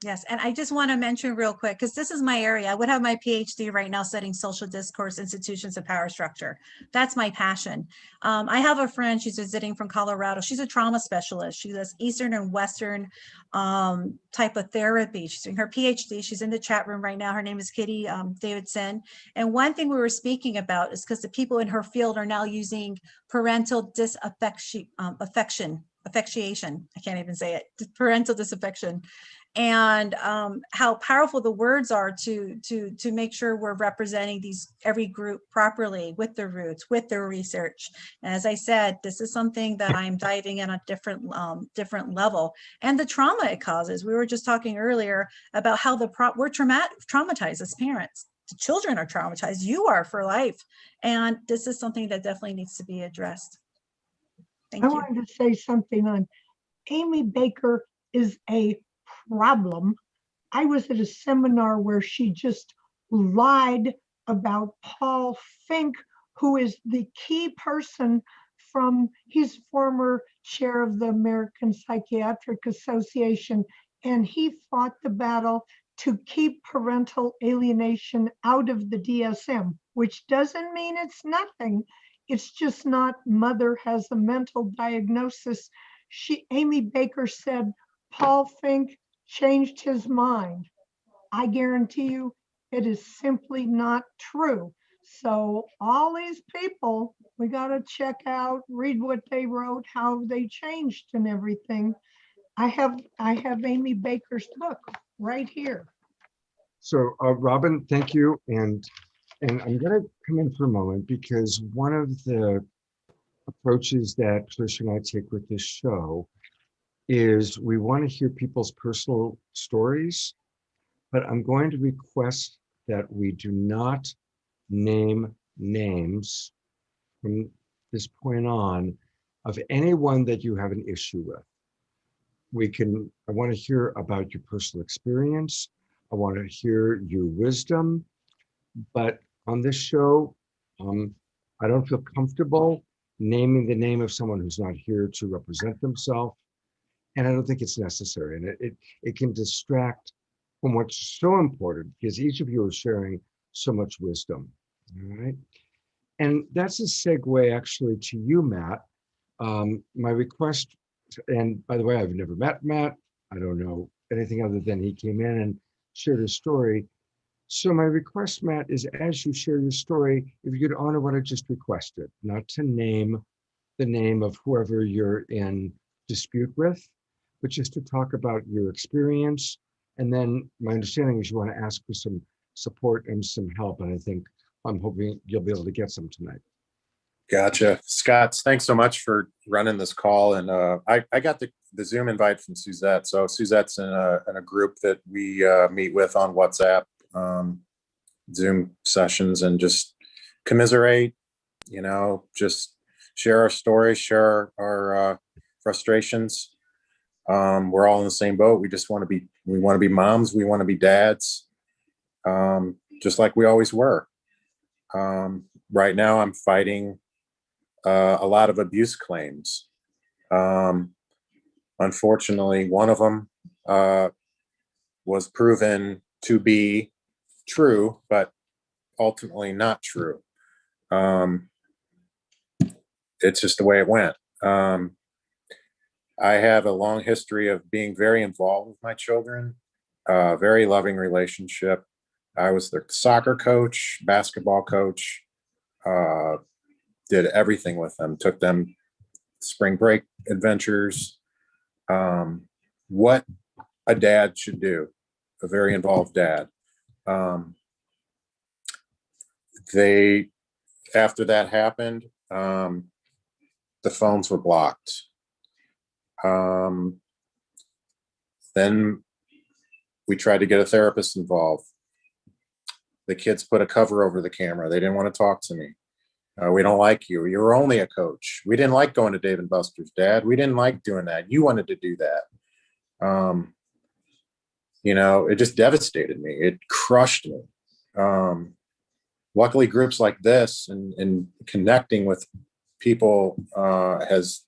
Yes, and I just want to mention real quick, because this is my area. I would have my PhD right now studying social discourse, institutions, and power structure. That's my passion. I have a friend, she's visiting from Colorado. She's a trauma specialist. She does Eastern and Western type of therapy. She's doing her PhD. She's in the chat room right now. Her name is Kitty Davidson. And one thing we were speaking about is because the people in her field are now using parental disaffection, affectation. I can't even say it. Parental disaffection. And how powerful the words are to make sure we're representing every group properly, with their roots, with their research. And as I said, this is something that I'm diving in a different level, and the trauma it causes. We were just talking earlier about how we're traumatized as parents. The children are traumatized. You are for life, and this is something that definitely needs to be addressed. Thank I you. wanted to say something on Amy Baker is a problem. I was at a seminar where she just lied about Paul Fink, who is the key person he's former chair of the American Psychiatric Association, and he fought the battle to keep parental alienation out of the DSM, which doesn't mean it's nothing. It's just not mother has a mental diagnosis. Amy Baker said Paul Fink changed his mind. I guarantee you it is simply not true. So all these people, we got to check out, read what they wrote, how they changed and everything. I have Amy Baker's book right here. So, Robin, thank you. And I'm going to come in for a moment, because one of the approaches that Trisha and I take with this show is we want to hear people's personal stories, but I'm going to request that we do not name names from this point on of anyone that you have an issue with. I want to hear about your personal experience. I want to hear your wisdom. But on this show, I don't feel comfortable naming the name of someone who's not here to represent themselves. And I don't think it's necessary. And it can distract from what's so important, because each of you are sharing so much wisdom. All right. And that's a segue actually to you, Matt. My request, and by the way, I've never met Matt. I don't know anything other than he came in and shared his story. So my request, Matt, is as you share your story, if you could honor what I just requested, not to name the name of whoever you're in dispute with, but just to talk about your experience. And then my understanding is you want to ask for some support and some help. And I'm hoping you'll be able to get some tonight. Gotcha. Scott, thanks so much for running this call. And I got the Zoom invite from Suzette. So Suzette's in a group that we meet with on WhatsApp, Zoom sessions, and just commiserate, just share our stories, share our frustrations. We're all in the same boat. We want to be moms. We want to be dads, just like we always were. Right now I'm fighting a lot of abuse claims. Unfortunately, one of them was proven to be true, but ultimately not true. It's just the way it went. I have a long history of being very involved with my children, very loving relationship. I was their soccer coach, basketball coach, did everything with them, took them spring break adventures, what a dad should do, a very involved dad. After that happened, the phones were blocked. Then we tried to get a therapist involved. The kids put a cover over the camera. They didn't want to talk to me. We don't like you. You were only a coach. We didn't like going to Dave & Buster's, Dad. We didn't like doing that. You wanted to do that. It just devastated me. It crushed me. Luckily, groups like this and connecting with people has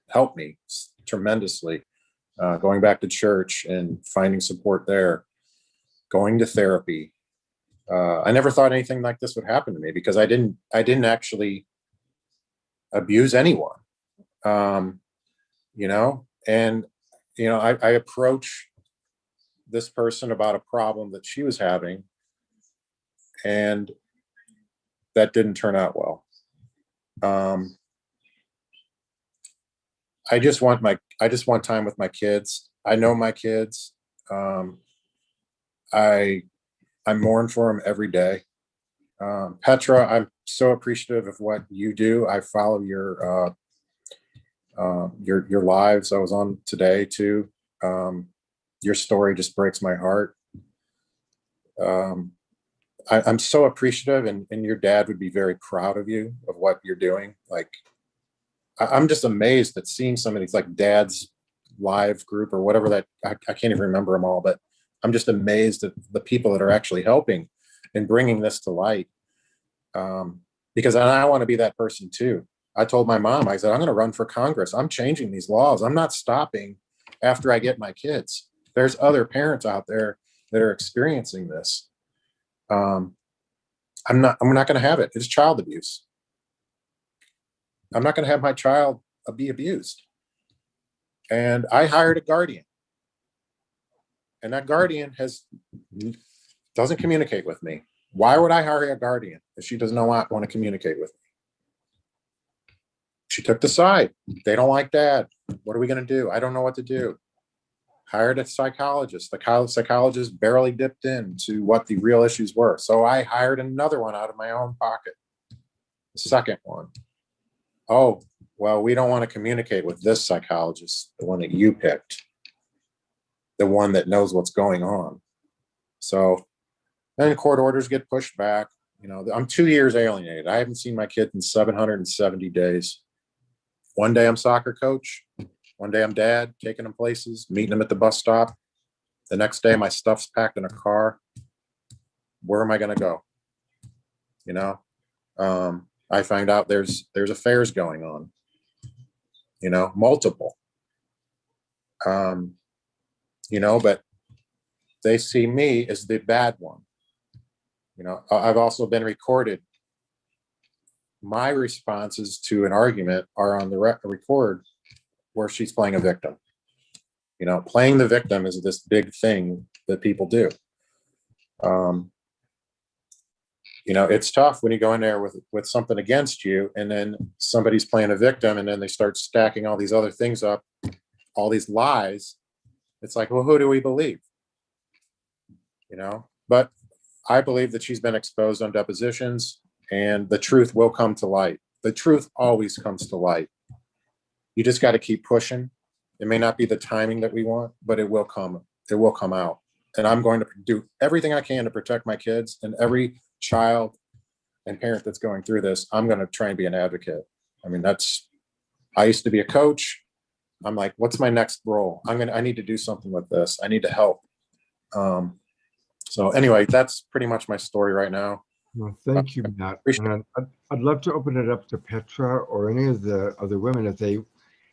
helped me tremendously. Going back to church and finding support there, going to therapy. I never thought anything like this would happen to me because I didn't actually abuse anyone. I approach this person about a problem that she was having, and that didn't turn out well. I just want time with my kids. I know my kids. I mourn for them every day. Petra, I'm so appreciative of what you do. I follow your lives. I was on today too. Your story just breaks my heart. I'm so appreciative, and your dad would be very proud of you, of what you're doing. Like, I'm just amazed at seeing some of these, like, Dad's Live group or whatever that, I can't even remember them all, but I'm just amazed at the people that are actually helping and bringing this to light. Because I want to be that person too. I told my mom, I said, I'm going to run for Congress. I'm changing these laws. I'm not stopping after I get my kids. There's other parents out there that are experiencing this. I'm not going to have it. It's child abuse. I'm not going to have my child be abused. And I hired a guardian. And that guardian doesn't communicate with me. Why would I hire a guardian if she does not want to communicate with me? She took the side. They don't like Dad. What are we going to do? I don't know what to do. Hired a psychologist. The psychologist barely dipped into what the real issues were. So I hired another one out of my own pocket. The second one. Oh, well, we don't want to communicate with this psychologist, the one that you picked, the one that knows what's going on. So then court orders get pushed back. I'm 2 years alienated. I haven't seen my kid in 770 days. One day I'm soccer coach. One day I'm dad, taking them places, meeting them at the bus stop. The next day my stuff's packed in a car. Where am I going to go? You know, I find out there's affairs going on, you know, multiple, you know, but they see me as the bad one. You know, I've also been recorded. My responses to an argument are on the record where she's playing a victim. You know, playing the victim is this big thing that people do. You know, it's tough when you go in there with something against you, and then somebody's playing a victim, and then they start stacking all these other things up, all these lies. It's like, well, who do we believe? You know, but I believe that she's been exposed on depositions, and the truth will come to light. The truth always comes to light. You just got to keep pushing. It may not be the timing that we want, but it will come. It will come out. And I'm going to do everything I can to protect my kids, and every child and parent that's going through this. I'm going to try and be an advocate. I mean, I used to be a coach. I'm like, what's my next role? I need to do something with this. I need to help. So anyway, that's pretty much my story right now. Well, thank you, Matt. And I'd love to open it up to Petra or any of the other women if they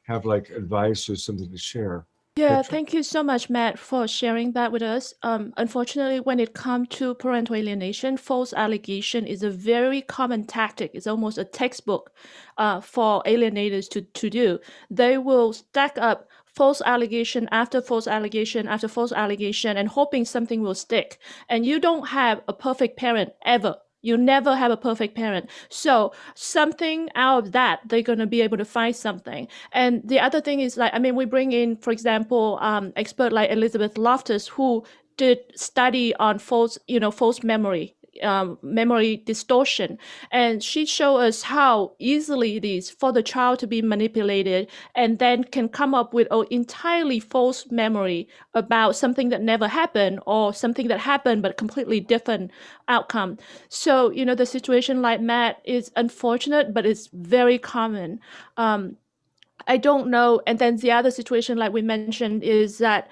have like advice or something to share. Yeah, Petra? thank you so much, Matt, for sharing that with us. Unfortunately, when it comes to parental alienation, false allegation is a very common tactic. It's almost a textbook for alienators to do. They will stack up false allegation after false allegation after false allegation and hoping something will stick. And you don't have a perfect parent ever. You never have a perfect parent. So something out of that, they're going to be able to find something. And the other thing is, like, I mean, we bring in, for example, expert like Elizabeth Loftus, who did study on false memory, memory distortion. And she showed us how easily it is for the child to be manipulated and then can come up with an entirely false memory about something that never happened or something that happened but completely different outcome. So, the situation like Matt is unfortunate, but it's very common. I don't know. And then the other situation, like we mentioned, is that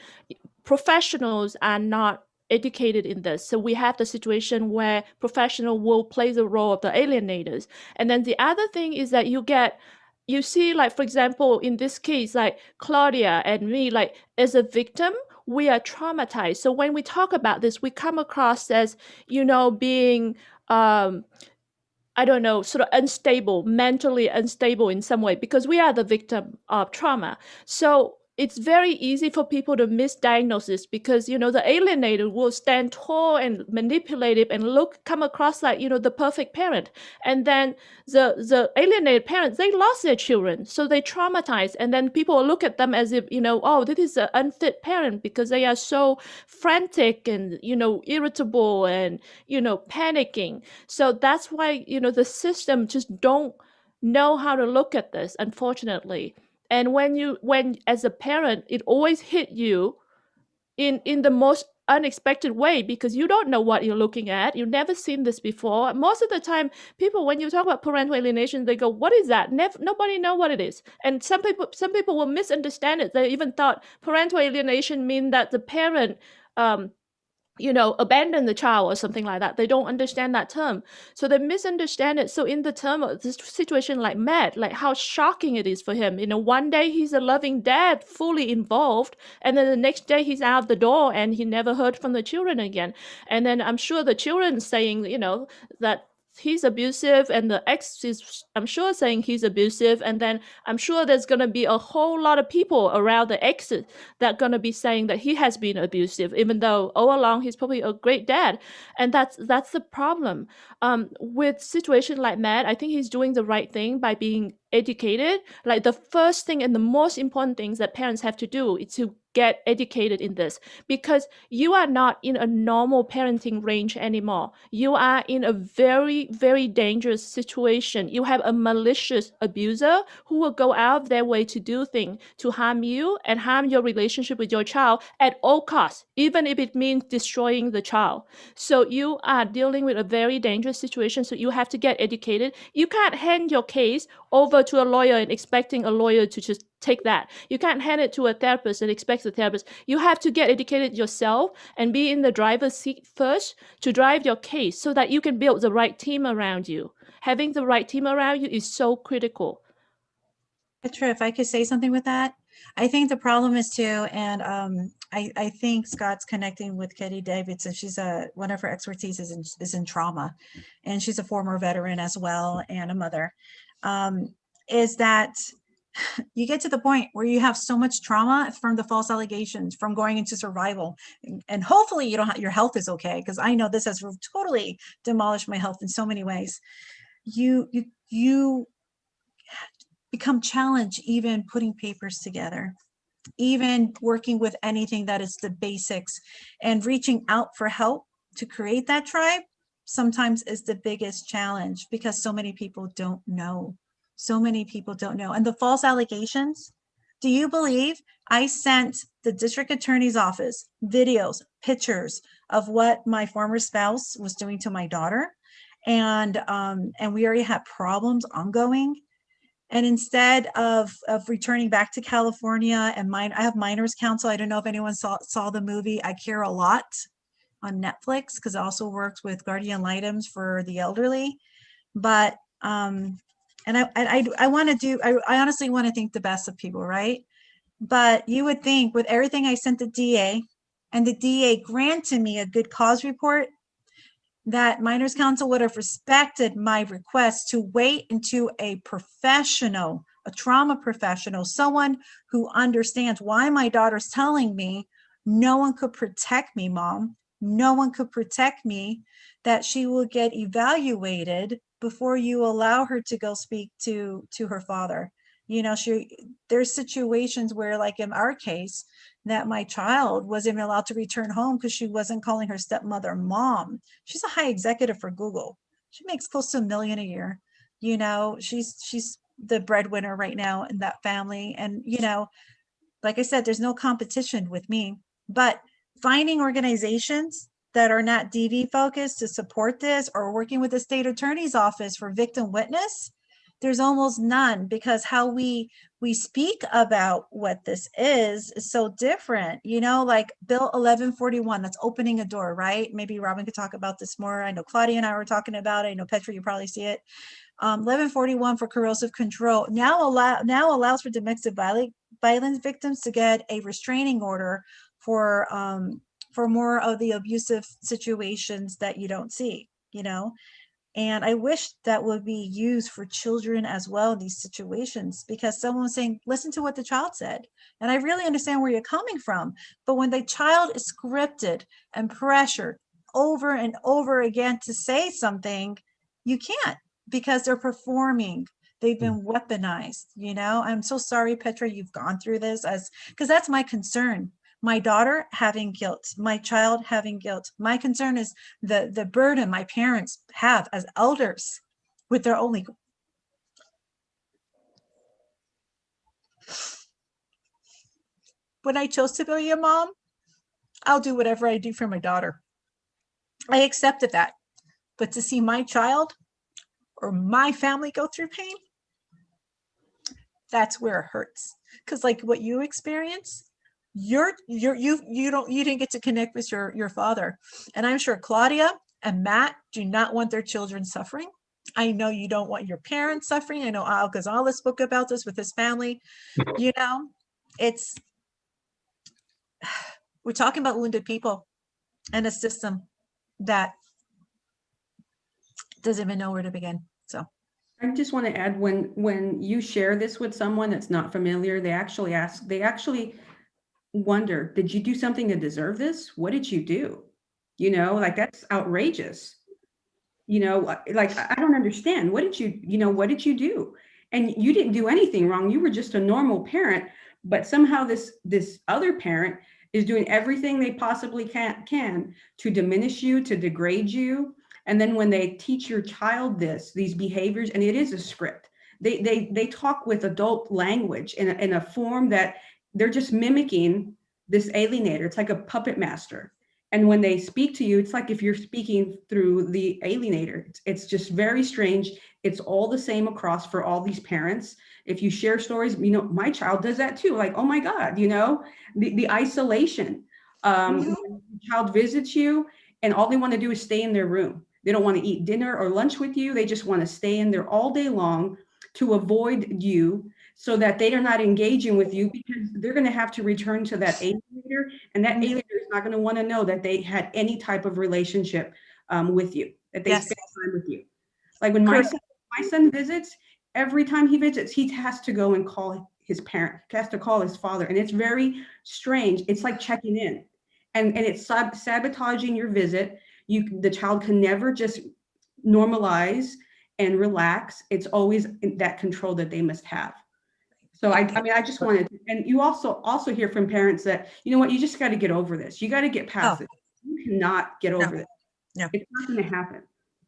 professionals are not educated in this. So we have the situation where professional will play the role of the alienators. And then the other thing is that you see, like, for example, in this case, like Claudia and me, like as a victim, we are traumatized. So when we talk about this, we come across as, being, I don't know, sort of unstable, mentally unstable in some way, because we are the victim of trauma. So it's very easy for people to misdiagnose this because, the alienator will stand tall and manipulative and come across like, the perfect parent. And then the alienated parents, they lost their children. So they traumatize. And then people look at them as if, oh, this is an unfit parent because they are so frantic and, irritable and, panicking. So that's why, the system just don't know how to look at this, unfortunately. And when as a parent, it always hit you in the most unexpected way because you don't know what you're looking at. You've never seen this before. Most of the time, people, when you talk about parental alienation, they go, "What is that?" Nobody know what it is. And some people will misunderstand it. They even thought parental alienation mean that the parent abandon the child or something like that. They don't understand that term. So they misunderstand it. So in the term of this situation like Matt, like how shocking it is for him. One day he's a loving dad, fully involved, and then the next day he's out the door and he never heard from the children again. And then I'm sure the children saying, that he's abusive, and the ex is, I'm sure, saying he's abusive, and then I'm sure there's going to be a whole lot of people around the ex that are going to be saying that he has been abusive, even though all along he's probably a great dad. And that's the problem. With situation like Matt, I think he's doing the right thing by being educated. Like the first thing and the most important things that parents have to do is to get educated in this, because you are not in a normal parenting range anymore. You are in a very, very dangerous situation. You have a malicious abuser who will go out of their way to do things to harm you and harm your relationship with your child at all costs, even if it means destroying the child. So you are dealing with a very dangerous situation. So you have to get educated. You can't hand your case over to a lawyer and expecting a lawyer to just take that. You can't hand it to a therapist and expect the therapist. You have to get educated yourself and be in the driver's seat first to drive your case so that you can build the right team around you. Having the right team around you is so critical. Petra, if I could say something with that, I think the problem is too, and I think Scott's connecting with Katie Davidson. She's one of her expertise is in trauma, and she's a former veteran as well and a mother. Is that you get to the point where you have so much trauma from the false allegations, from going into survival, and hopefully you don't your health is okay, because I know this has totally demolished my health in so many ways. You become challenged even putting papers together, even working with anything that is the basics, and reaching out for help to create that tribe sometimes is the biggest challenge, because so many people don't know. So many people don't know. And the false allegations, do you believe I sent the district attorney's office videos, pictures of what my former spouse was doing to my daughter? And we already had problems ongoing. And instead of returning back to California, and I have Minors Counsel. I don't know if anyone saw the movie I Care a Lot on Netflix, because it also works with guardian items for the elderly. But and I want to do, I honestly want to think the best of people, right? But you would think with everything I sent the DA, and the DA granted me a good cause report, that Minors Counsel would have respected my request to wait into a professional, a trauma professional, someone who understands why my daughter's telling me no one could protect me, Mom. No one could protect me, that she will get evaluated before you allow her to go speak to her father. You know, there's situations where, like in our case, that my child wasn't even allowed to return home because she wasn't calling her stepmother Mom. She's a high executive for Google. She makes close to $1 million a year. You know, she's the breadwinner right now in that family. And, you know, like I said, there's no competition with me, but finding organizations that are not DV focused to support this, or working with the state attorney's office for victim witness, there's almost none, because how we speak about what this is so different. You know, like Bill 1141, that's opening a door, right? Maybe Robin could talk about this more. I know Claudia and I were talking about it. I know Petra, you probably see it. 1141 for corrosive control now allows for domestic violence victims to get a restraining order for more of the abusive situations that you don't see, you know. And I wish that would be used for children as well in these situations, because someone was saying, listen to what the child said. And I really understand where you're coming from. But when the child is scripted and pressured over and over again to say something, you can't, because they're performing. They've been weaponized, you know. I'm so sorry, Petra, you've gone through this, because that's my concern. My daughter having guilt, my child having guilt. My concern is the burden my parents have as elders with their only. When I chose to be a mom, I'll do whatever I do for my daughter. I accepted that. But to see my child or my family go through pain, that's where it hurts. Because like what you experience, you didn't get to connect with your father. And I'm sure Claudia and Matt do not want their children suffering. I know you don't want your parents suffering. I know Al Gonzalez spoke about this with his family. You know, we're talking about wounded people and a system that doesn't even know where to begin. So I just want to add, when you share this with someone that's not familiar, they actually wonder, did you do something to deserve this? What did you do? You know, like, that's outrageous. You know, like, I don't understand. What did you do? And you didn't do anything wrong. You were just a normal parent, but somehow this other parent is doing everything they possibly can to diminish you, to degrade you. And then when they teach your child these behaviors, and it is a script, they talk with adult language in a form that they're just mimicking this alienator. It's like a puppet master. And when they speak to you, it's like if you're speaking through the alienator. It's just very strange. It's all the same across for all these parents. If you share stories, my child does that too. Like, oh my God, the isolation. Mhm. When the child visits you and all they want to do is stay in their room. They don't want to eat dinner or lunch with you. They just want to stay in there all day long to avoid you so that they are not engaging with you, because they're going to have to return to that alienator, and that Mhm. alienator is not going to want to know that they had any type of relationship with you, that they Yes. spent time with you. Like when Correct. my son visits, every time he visits, he has to go and call his parent, he has to call his father. And it's very strange. It's like checking in, and it's sabotaging your visit. The child can never just normalize and relax. It's always that control that they must have. So I mean, I just wanted, and you also hear from parents that, you know what, you just got to get over this. You got to get past Oh, it. You cannot get no, over this. no. It's not going to happen.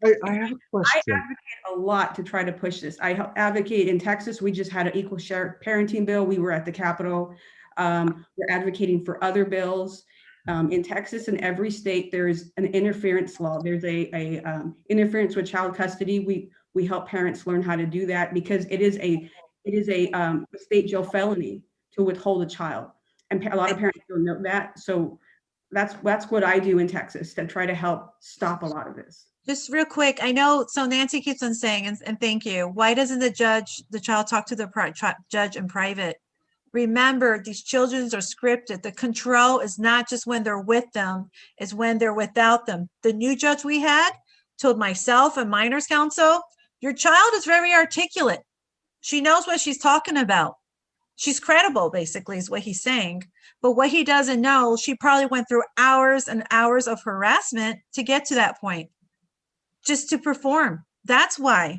I have a I question. advocate a lot to try to push this. I advocate in Texas. We just had an equal share parenting bill. We were at the Capitol. We're advocating for other bills. In Texas and every state, there's an interference law. There's a interference with child custody. We help parents learn how to do that, because it is a state jail felony to withhold a child, and a lot of parents don't know that. So that's what I do in Texas to try to help stop a lot of this. Just real quick, I know, so Nancy keeps on saying, and thank you, why doesn't the child talk to the judge in private? Remember, these children are scripted. The control is not just when they're with them, it's when they're without them. The new judge we had told myself and minors counsel, your child is very articulate. She knows what she's talking about. She's credible, basically, is what he's saying. But what he doesn't know, she probably went through hours and hours of harassment to get to that point, just to perform. That's why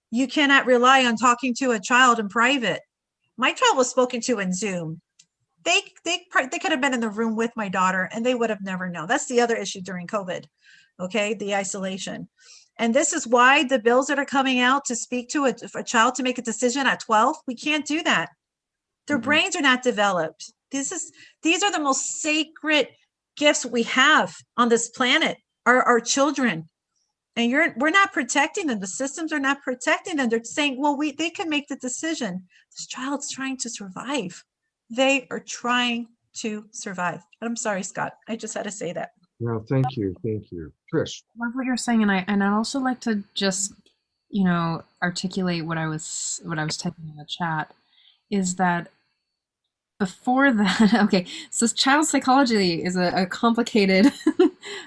you cannot rely on talking to a child in private. My child was spoken to in Zoom. They could have been in the room with my daughter and they would have never known. That's the other issue during COVID. Okay, the isolation. And this is why the bills that are coming out to speak to a child to make a decision at 12, we can't do that. Their brains are not developed. These are the most sacred gifts we have on this planet, our children. And we're not protecting them. The systems are not protecting them. They're saying, well, they can make the decision. This child's trying to survive. They are trying to survive. I'm sorry, Scott. I just had to say that. No, thank you. Thank you. Trish. I love what you're saying, and I'd also like to just, articulate what I was typing in the chat, is that before that, okay, so child psychology is a complicated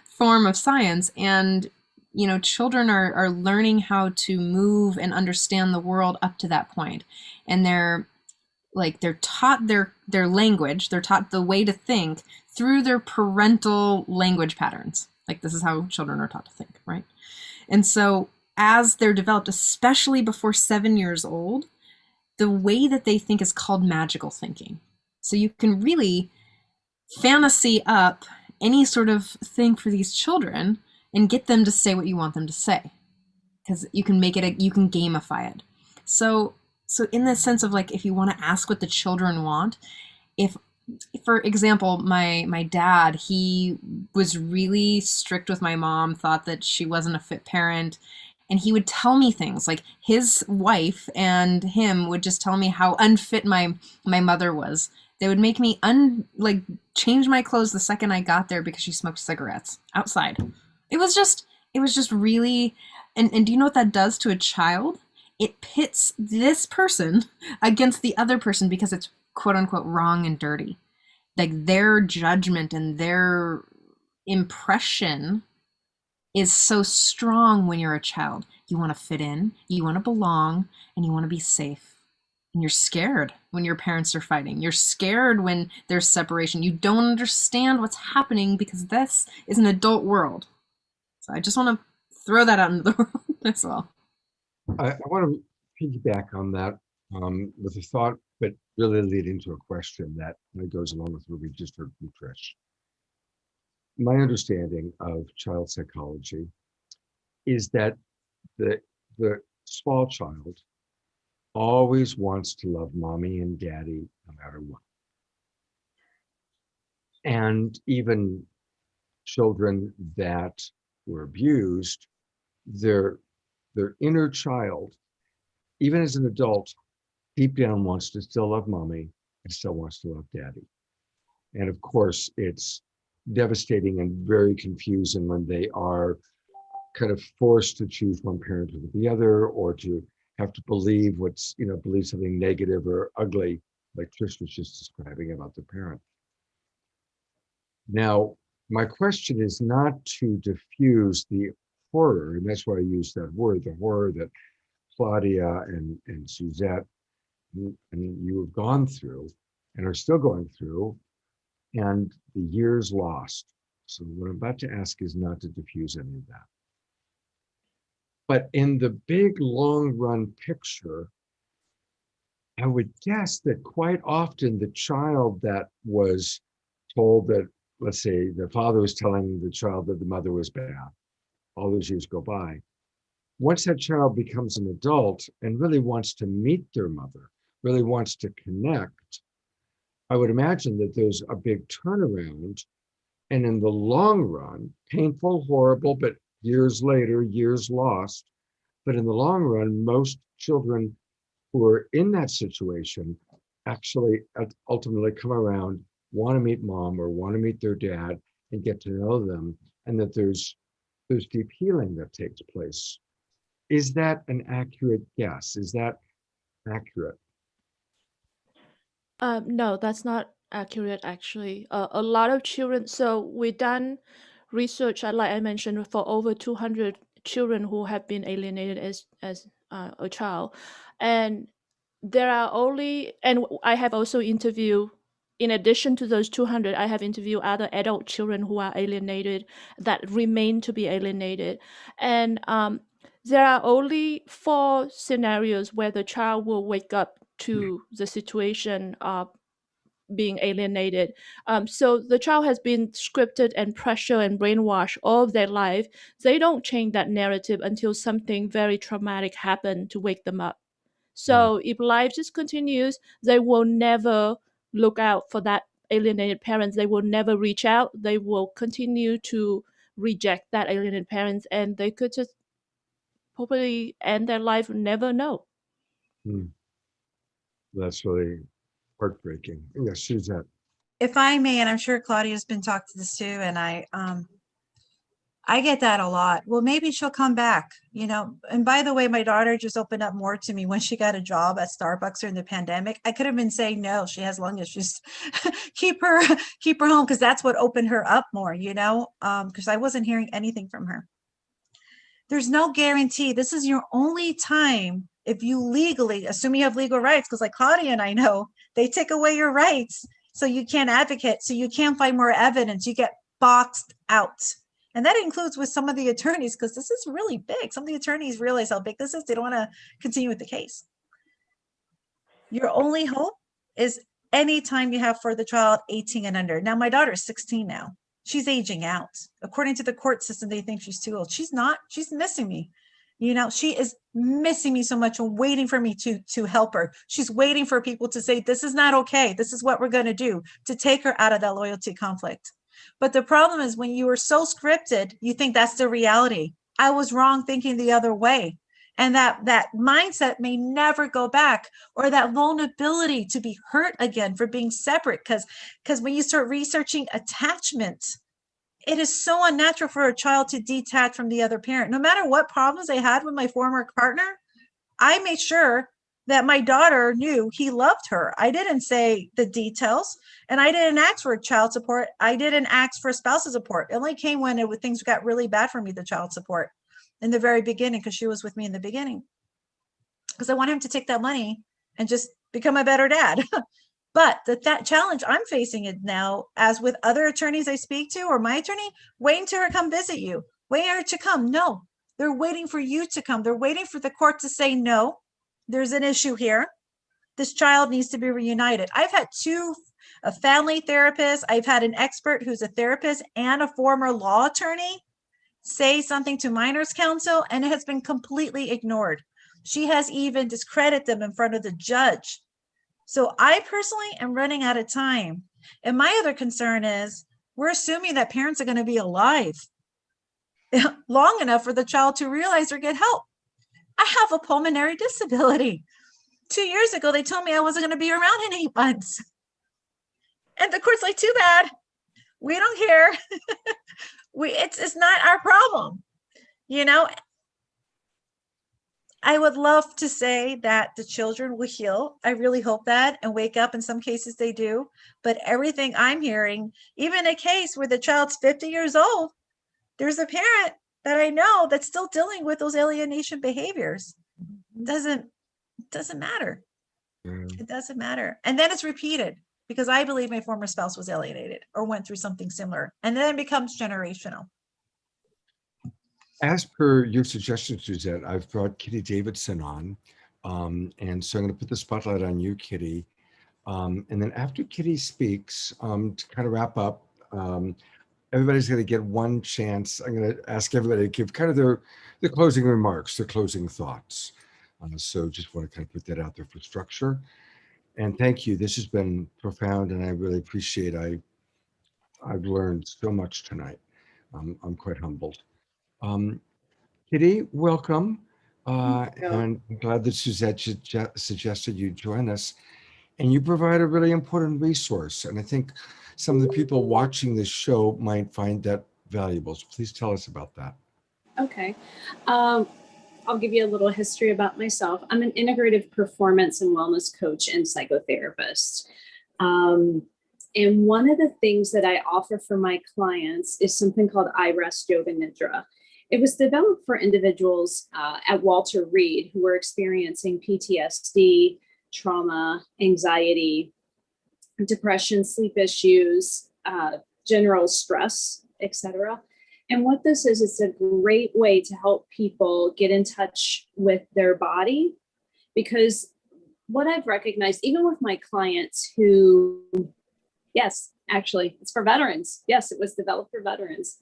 form of science, and children are learning how to move and understand the world up to that point, and they're taught their language, they're taught the way to think through their parental language patterns. Like, this is how children are taught to think, right? And so as they're developed, especially before 7 years old, the way that they think is called magical thinking. So you can really fantasy up any sort of thing for these children and get them to say what you want them to say, because you can make it, you can gamify it. So in the sense of, like, if you want to ask what the children want, if for example, my dad, he was really strict with my mom, thought that she wasn't a fit parent, and he would tell me things like his wife and him would just tell me how unfit my mother was. They would make me change my clothes the second I got there because she smoked cigarettes outside. It was just really, and do you know what that does to a child? It pits this person against the other person because it's quote unquote wrong and dirty. Like, their judgment and their impression is so strong when you're a child. You want to fit in, you want to belong, and you want to be safe. And you're scared when your parents are fighting. You're scared when there's separation. You don't understand what's happening because this is an adult world. So I just want to throw that out into the world as well. I want to piggyback on that with a thought, but really leading to a question that goes along with what we just heard from Trish. My understanding of child psychology is that the small child always wants to love mommy and daddy no matter what. And even children that were abused, their inner child, even as an adult, deep down wants to still love mommy and still wants to love daddy. And of course, it's devastating and very confusing when they are kind of forced to choose one parent over the other, or to have to believe believe something negative or ugly, like Trish was just describing about the parent. Now, my question is not to diffuse the horror, and that's why I use that word, the horror that Claudia and Suzette and you have gone through and are still going through, and the years lost. So what I'm about to ask is not to diffuse any of that. But in the big long run picture, I would guess that quite often the child that was told that, let's say the father was telling the child that the mother was bad, all those years go by. Once that child becomes an adult and really wants to meet their mother, really wants to connect, I would imagine that there's a big turnaround. And in the long run, painful, horrible, but years later, years lost. But in the long run, most children who are in that situation actually ultimately come around, want to meet mom or want to meet their dad and get to know them, and that there's deep healing that takes place. Is that an accurate guess? Is that accurate? No, that's not accurate actually. A lot of children, so we done research, like I mentioned, for over 200 children who have been alienated as a child. And there are only, and I have also interviewed, in addition to those 200, I have interviewed other adult children who are alienated, that remain to be alienated. And there are only 4 scenarios where the child will wake up to the situation of being alienated. So the child has been scripted and pressured and brainwashed all of their life. They don't change that narrative until something very traumatic happened to wake them up. So if life just continues, they will never look out for that alienated parents. They will never reach out. They will continue to reject that alienated parents, and they could just probably end their life and never know. Hmm. That's really heartbreaking. Yes, Suzette. If I may, and I'm sure Claudia's been talked to this too, and I get that a lot. Well, maybe she'll come back, you know. And by the way, my daughter just opened up more to me when she got a job at Starbucks during the pandemic. I could have been saying no, she has lung issues. keep her home, because that's what opened her up more, you know, because I wasn't hearing anything from her. There's no guarantee. This is your only time, if you legally, assume you have legal rights, because like Claudia and I know, they take away your rights. So you can't advocate. So you can't find more evidence. You get boxed out. And that includes with some of the attorneys, because this is really big. Some of the attorneys realize how big this is. They don't want to continue with the case. Your only hope is any time you have for the child 18 and under. Now, my daughter is 16 now. She's aging out. According to the court system, they think she's too old. She's not. She's missing me. You know, she is missing me so much and waiting for me to help her. She's waiting for people to say, this is not okay. This is what we're going to do to take her out of that loyalty conflict. But the problem is when you are so scripted, you think that's the reality. I was wrong thinking the other way. And that mindset may never go back, or that vulnerability to be hurt again for being separate. Because when you start researching attachment, it is so unnatural for a child to detach from the other parent. No matter what problems I had with my former partner, I made sure that my daughter knew he loved her. I didn't say the details, and I didn't ask for child support. I didn't ask for spousal support. It only came when things got really bad for me, the child support in the very beginning, because she was with me in the beginning. Because I want him to take that money and just become a better dad. But that challenge I'm facing it now, as with other attorneys I speak to, or my attorney, waiting to her come visit you, waiting for her to come. No, they're waiting for you to come. They're waiting for the court to say, no, there's an issue here. This child needs to be reunited. I've had a family therapist. I've had an expert who's a therapist and a former law attorney say something to minors counsel, and it has been completely ignored. She has even discredited them in front of the judge. So I personally am running out of time. And my other concern is We're assuming that parents are going to be alive long enough for the child to realize or get help. I have a pulmonary disability. 2 years ago, they told me I wasn't going to be around in 8 months. And the court's like, too bad. We don't care. It's not our problem. You know, I would love to say that the children will heal. I really hope that and wake up. In some cases they do. But everything I'm hearing, even a case where the child's 50 years old, there's a parent that I know that's still dealing with those alienation behaviors. Doesn't matter. It doesn't matter. And then it's repeated because I believe my former spouse was alienated or went through something similar. And then it becomes generational. As per your suggestion, Suzette, I've brought Kitty Davidson on. And so I'm going to put the spotlight on you, Kitty. And then after Kitty speaks, to kind of wrap up, everybody's going to get one chance. I'm going to ask everybody to give kind of their closing remarks, their closing thoughts. So just want to kind of put that out there for structure. And thank you. This has been profound, and I really appreciate. I've learned so much tonight. I'm quite humbled. Kitty, welcome. And I'm glad that Suzette suggested you join us. And you provide a really important resource. And I think some of the people watching this show might find that valuable. So please tell us about that. Okay. I'll give you a little history about myself. I'm an integrative performance and wellness coach and psychotherapist. And one of the things that I offer for my clients is something called I-Rest Yoga Nidra. It was developed for individuals at Walter Reed who were experiencing PTSD, trauma, anxiety, depression, sleep issues, general stress, etc. And what this is, it's a great way to help people get in touch with their body, because what I've recognized, even with my clients who, yes, actually, it's for veterans. Yes, it was developed for veterans.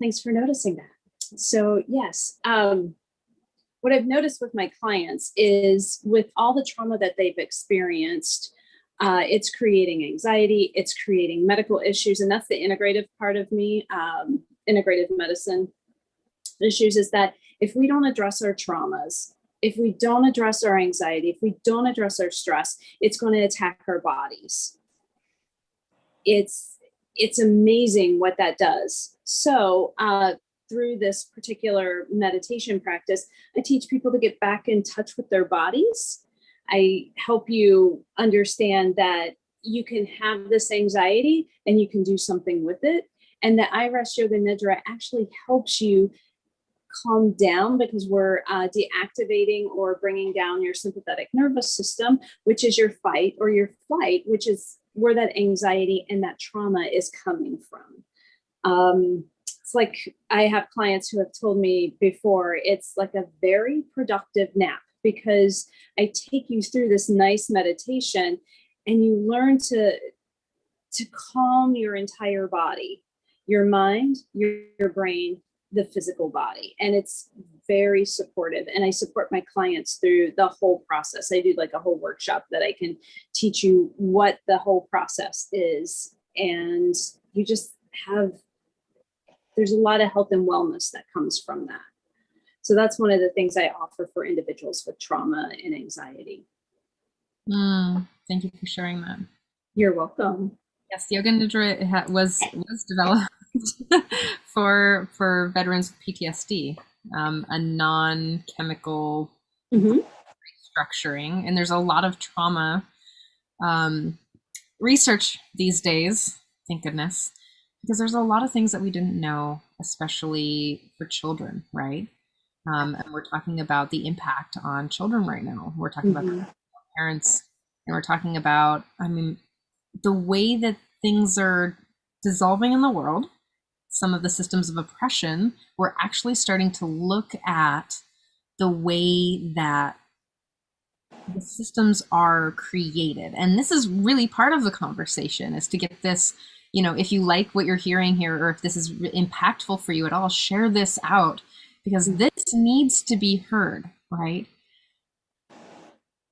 Thanks for noticing that. So yes, what I've noticed with my clients is with all the trauma that they've experienced, it's creating anxiety, it's creating medical issues. And that's the integrative part of me, integrative medicine issues, is that if we don't address our traumas, if we don't address our anxiety, if we don't address our stress, it's going to attack our bodies. It's amazing what that does. So through this particular meditation practice, I teach people to get back in touch with their bodies. I help you understand that you can have this anxiety and you can do something with it. And the I-Rest Yoga Nidra actually helps you calm down, because we're deactivating or bringing down your sympathetic nervous system, which is your fight or your flight, which is where that anxiety and that trauma is coming from. It's like I have clients who have told me before, it's like a very productive nap, because I take you through this nice meditation and you learn to calm your entire body, your mind, your brain, the physical body. And it's very supportive. And I support my clients through the whole process. I do like a whole workshop that I can teach you what the whole process is. And you just there's a lot of health and wellness that comes from that. So that's one of the things I offer for individuals with trauma and anxiety. Thank you for sharing that. You're welcome. Yes, Yoga Nidra was developed for veterans with PTSD, a non-chemical structuring. And there's a lot of trauma research these days, thank goodness, because there's a lot of things that we didn't know, especially for children, right? And we're talking about the impact on children right now. We're talking about parents, and we're talking about, the way that things are dissolving in the world, some of the systems of oppression. We're actually starting to look at the way that the systems are created. And this is really part of the conversation, is to get this, if you like what you're hearing here, or if this is impactful for you at all, share this out, because this needs to be heard, right?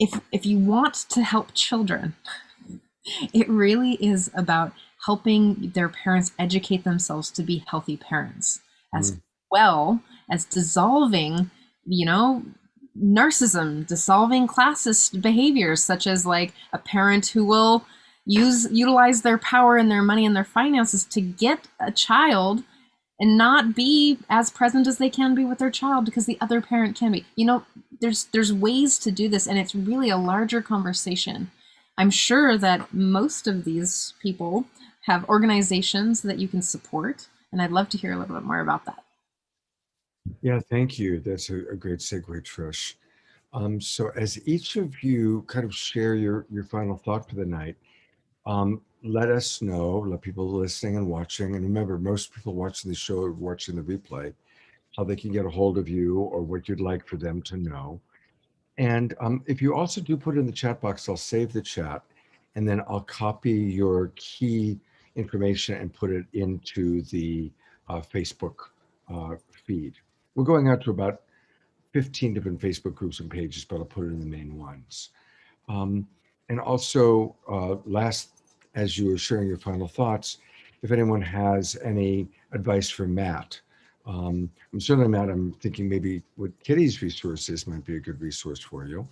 If you want to help children, it really is about helping their parents educate themselves to be healthy parents, as Mm. well as dissolving, you know, narcissism, dissolving classist behaviors, such as like a parent who will utilize their power and their money and their finances to get a child and not be as present as they can be with their child because the other parent can be. You know, there's ways to do this, and it's really a larger conversation. I'm sure that most of these people have organizations that you can support, and I'd love to hear a little bit more about that. Yeah, thank you. That's a great segue, Trish. So as each of you kind of share your final thought for the night, let us know, let people listening and watching, and remember, most people watching the show are watching the replay, how they can get a hold of you or what you'd like for them to know. And if you also do put it in the chat box, I'll save the chat, and then I'll copy your key information and put it into the Facebook feed. We're going out to about 15 different Facebook groups and pages, but I'll put it in the main ones. And also, as you were sharing your final thoughts, if anyone has any advice for Matt, I'm certainly, Matt, I'm thinking maybe what Kitty's resources might be a good resource for you.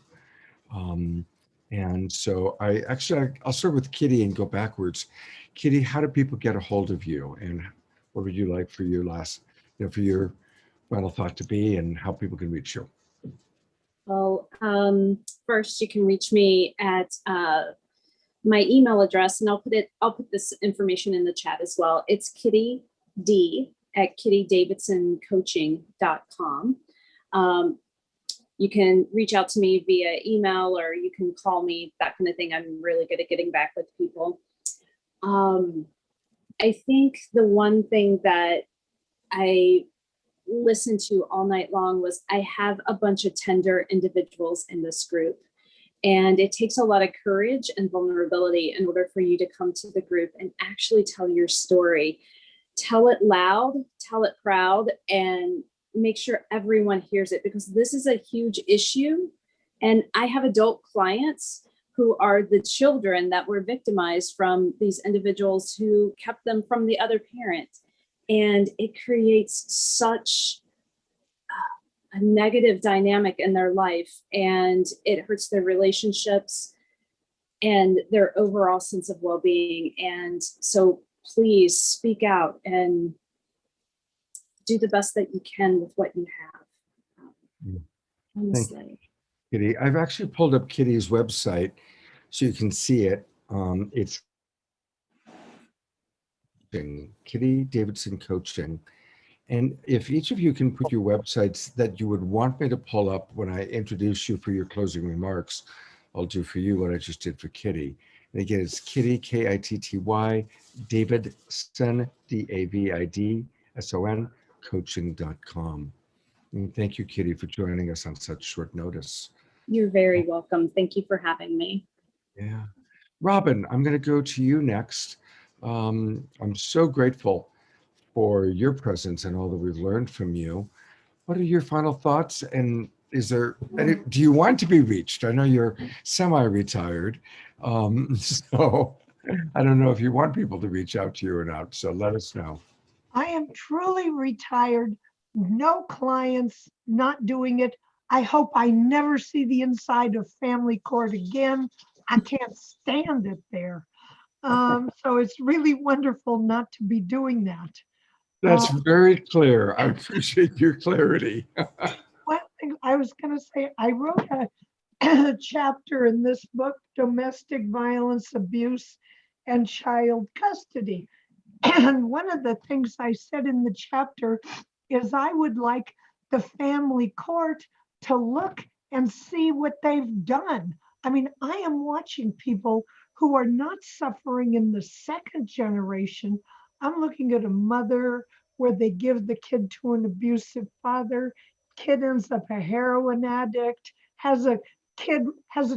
And so I'll start with Kitty and go backwards. Kitty, how do people get a hold of you? And what would you like for your for your final thought to be, and how people can reach you? Well, first you can reach me at my email address, and I'll put this information in the chat as well. It's Kitty D at kittydavidsoncoaching.com. You can reach out to me via email, or you can call me, that kind of thing. I'm really good at getting back with people. I think the one thing that I listened to all night long was, I have a bunch of tender individuals in this group, and it takes a lot of courage and vulnerability in order for you to come to the group and actually tell your story. Tell it loud, tell it proud, and make sure everyone hears it, because this is a huge issue. And I have adult clients who are the children that were victimized from these individuals who kept them from the other parent. And it creates such a negative dynamic in their life, and it hurts their relationships and their overall sense of well-being. And so please speak out and do the best that you can with what you have. Honestly. Kitty, I've actually pulled up Kitty's website so you can see it. It's Kitty Davidson Coaching. And if each of you can put your websites that you would want me to pull up when I introduce you for your closing remarks, I'll do for you what I just did for Kitty. And again, it's Kitty, Kitty, Davidson, Davidson, coaching.com. And thank you, Kitty, for joining us on such short notice. You're very welcome. Thank you for having me. Yeah. Robin, I'm going to go to you next. I'm so grateful for your presence and all that we've learned from you. What are your final thoughts? And do you want to be reached? I know you're semi-retired, so I don't know if you want people to reach out to you or not. So let us know. I am truly retired, no clients, not doing it. I hope I never see the inside of family court again. I can't stand it there. So it's really wonderful not to be doing that. That's very clear. I appreciate your clarity. One thing I was going to say, I wrote a chapter in this book, Domestic Violence, Abuse, and Child Custody. And one of the things I said in the chapter is I would like the family court to look and see what they've done. I mean, I am watching people who are not suffering in the second generation. I'm looking at a mother where they give the kid to an abusive father. Kid ends up a heroin addict, has a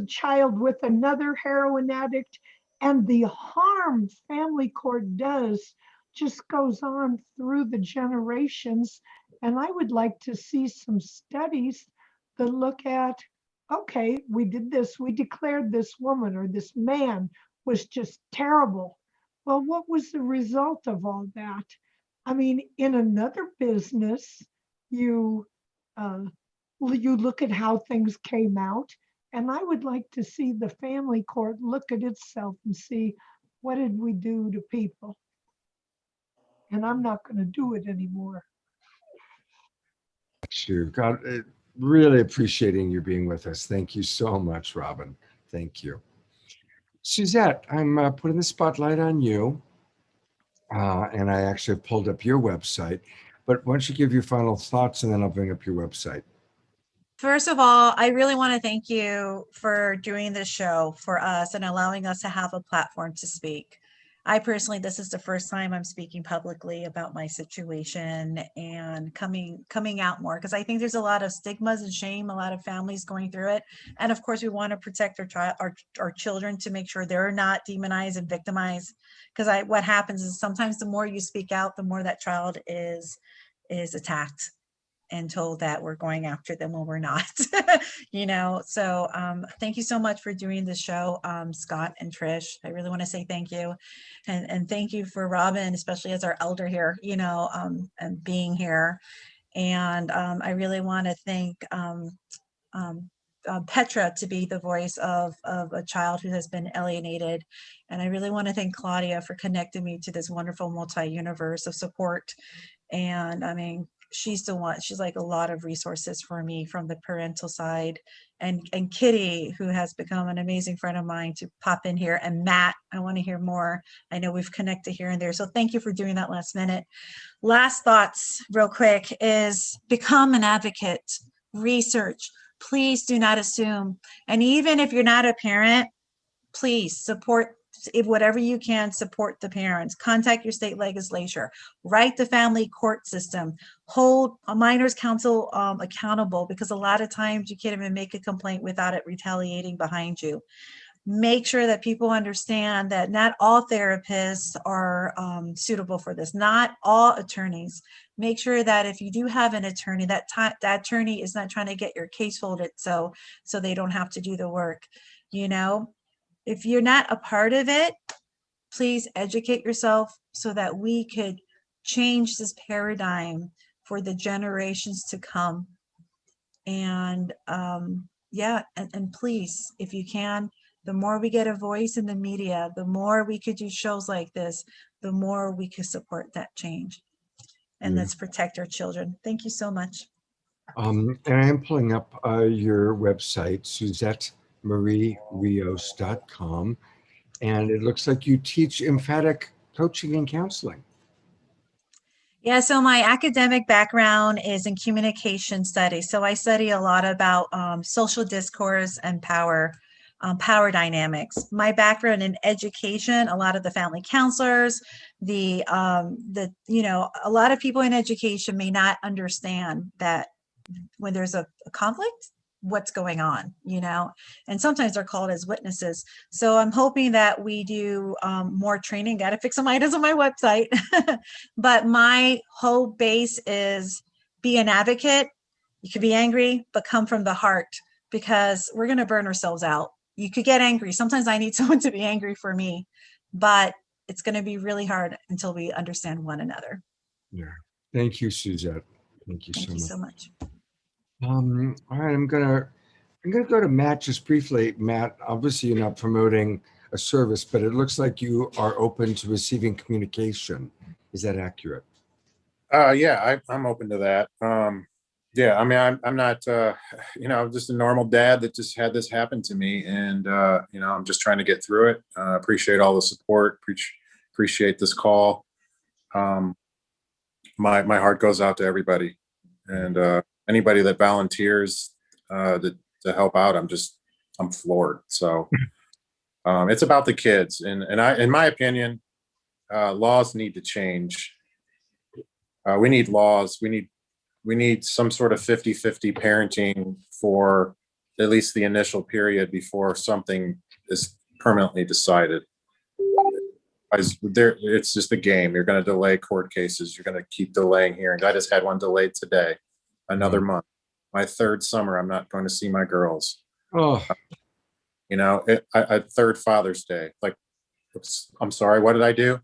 child with another heroin addict. And the harm family court does just goes on through the generations. And I would like to see some studies that look at, okay, we did this, we declared this woman or this man was just terrible. Well, what was the result of all that? I mean, in another business, you you look at how things came out, and I would like to see the family court look at itself and see what did we do to people. And I'm not going to do it anymore. Sure. God, really appreciating you being with us. Thank you so much, Robin. Thank you. Suzette, I'm putting the spotlight on you. And I actually pulled up your website. But why don't you give your final thoughts and then I'll bring up your website. First of all, I really want to thank you for doing this show for us and allowing us to have a platform to speak. I personally, this is the first time I'm speaking publicly about my situation and coming out more, because I think there's a lot of stigmas and shame, a lot of families going through it. And of course, we want to protect our children to make sure they're not demonized and victimized. Because what happens is sometimes the more you speak out, the more that child is attacked and told that we're going after them when we're not. So thank you so much for doing this show, Scott and Trish. I really want to say thank you, and thank you for Robin, especially as our elder here, and being here. And I really want to thank Petra to be the voice of a child who has been alienated. And I really want to thank Claudia for connecting me to this wonderful multi-universe of support. And I mean, she's the one, she's like a lot of resources for me from the parental side. And Kitty, who has become an amazing friend of mine, to pop in here. And Matt, I want to hear more. I know we've connected here and there. So thank you for doing that last minute. Last thoughts real quick is become an advocate, research. Please do not assume. And even if you're not a parent, please support, if whatever you can, support the parents. Contact your state legislature, write the family court system, hold a minors council accountable, because a lot of times you can't even make a complaint without it retaliating behind you. Make sure that people understand that not all therapists are suitable for this, not all attorneys. Make sure that if you do have an attorney, that attorney is not trying to get your case folded so they don't have to do the work. If you're not a part of it, please educate yourself so that we could change this paradigm for the generations to come. And and please, if you can, the more we get a voice in the media, the more we could do shows like this, the more we could support that change. And let's protect our children. Thank you so much. And I am pulling up your website, SuzetteMarieRios.com. And it looks like you teach emphatic coaching and counseling. Yeah, so my academic background is in communication studies. So I study a lot about social discourse and power dynamics. My background in education, a lot of the family counselors, a lot of people in education may not understand that when there's a conflict, what's going on, and sometimes they're called as witnesses. So I'm hoping that we do more training. Got to fix some items on my website. But my whole base is be an advocate. You could be angry, but come from the heart, because we're going to burn ourselves out. You could get angry. Sometimes I need someone to be angry for me, but it's going to be really hard until we understand one another. Yeah. Thank you, Suzette. Thank you so much. All right, I'm gonna go to Matt just briefly. Matt, obviously you're not promoting a service, but it looks like you are open to receiving communication. Is that accurate? Yeah, I'm open to that. Yeah, I mean, I'm not, I'm just a normal dad that just had this happen to me, and I'm just trying to get through it. Appreciate all the support. Appreciate this call. My heart goes out to everybody, and anybody that volunteers to help out. I'm floored. So it's about the kids, and in my opinion, laws need to change. We need laws. We need some sort of 50-50 parenting for at least the initial period before something is permanently decided. It's just a game. You're going to delay court cases. You're going to keep delaying hearings. I just had one delayed today, another month. My third summer, I'm not going to see my girls. Oh, A third Father's Day. Like, oops, I'm sorry, what did I do?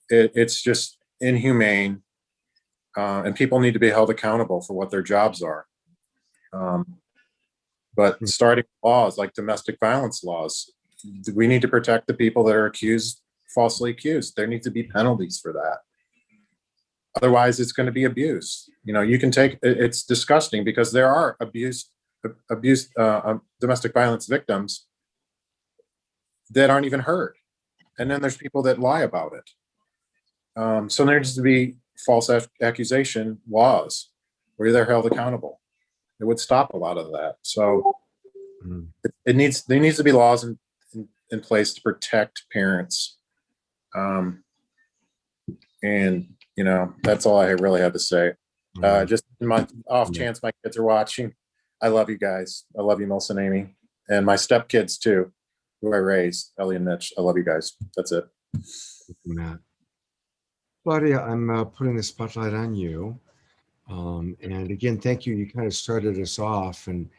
It's just inhumane, and people need to be held accountable for what their jobs are. But starting laws like domestic violence laws, we need to protect the people that are falsely accused. There need to be penalties for that. Otherwise, it's going to be abuse. You can it's disgusting because there are domestic violence victims that aren't even heard. And then there's people that lie about it. So there needs to be false accusation laws where they're held accountable. It would stop a lot of that. So there needs to be laws in place to protect parents. And that's all I really had to say. Just in my off chance my kids are watching, I love you guys. I love you, Melissa and Amy, and my stepkids too, who I raised, Ellie and Mitch. I love you guys. That's it. Matt. Claudia, I'm putting the spotlight on you. And again, thank you. You kind of started us off, and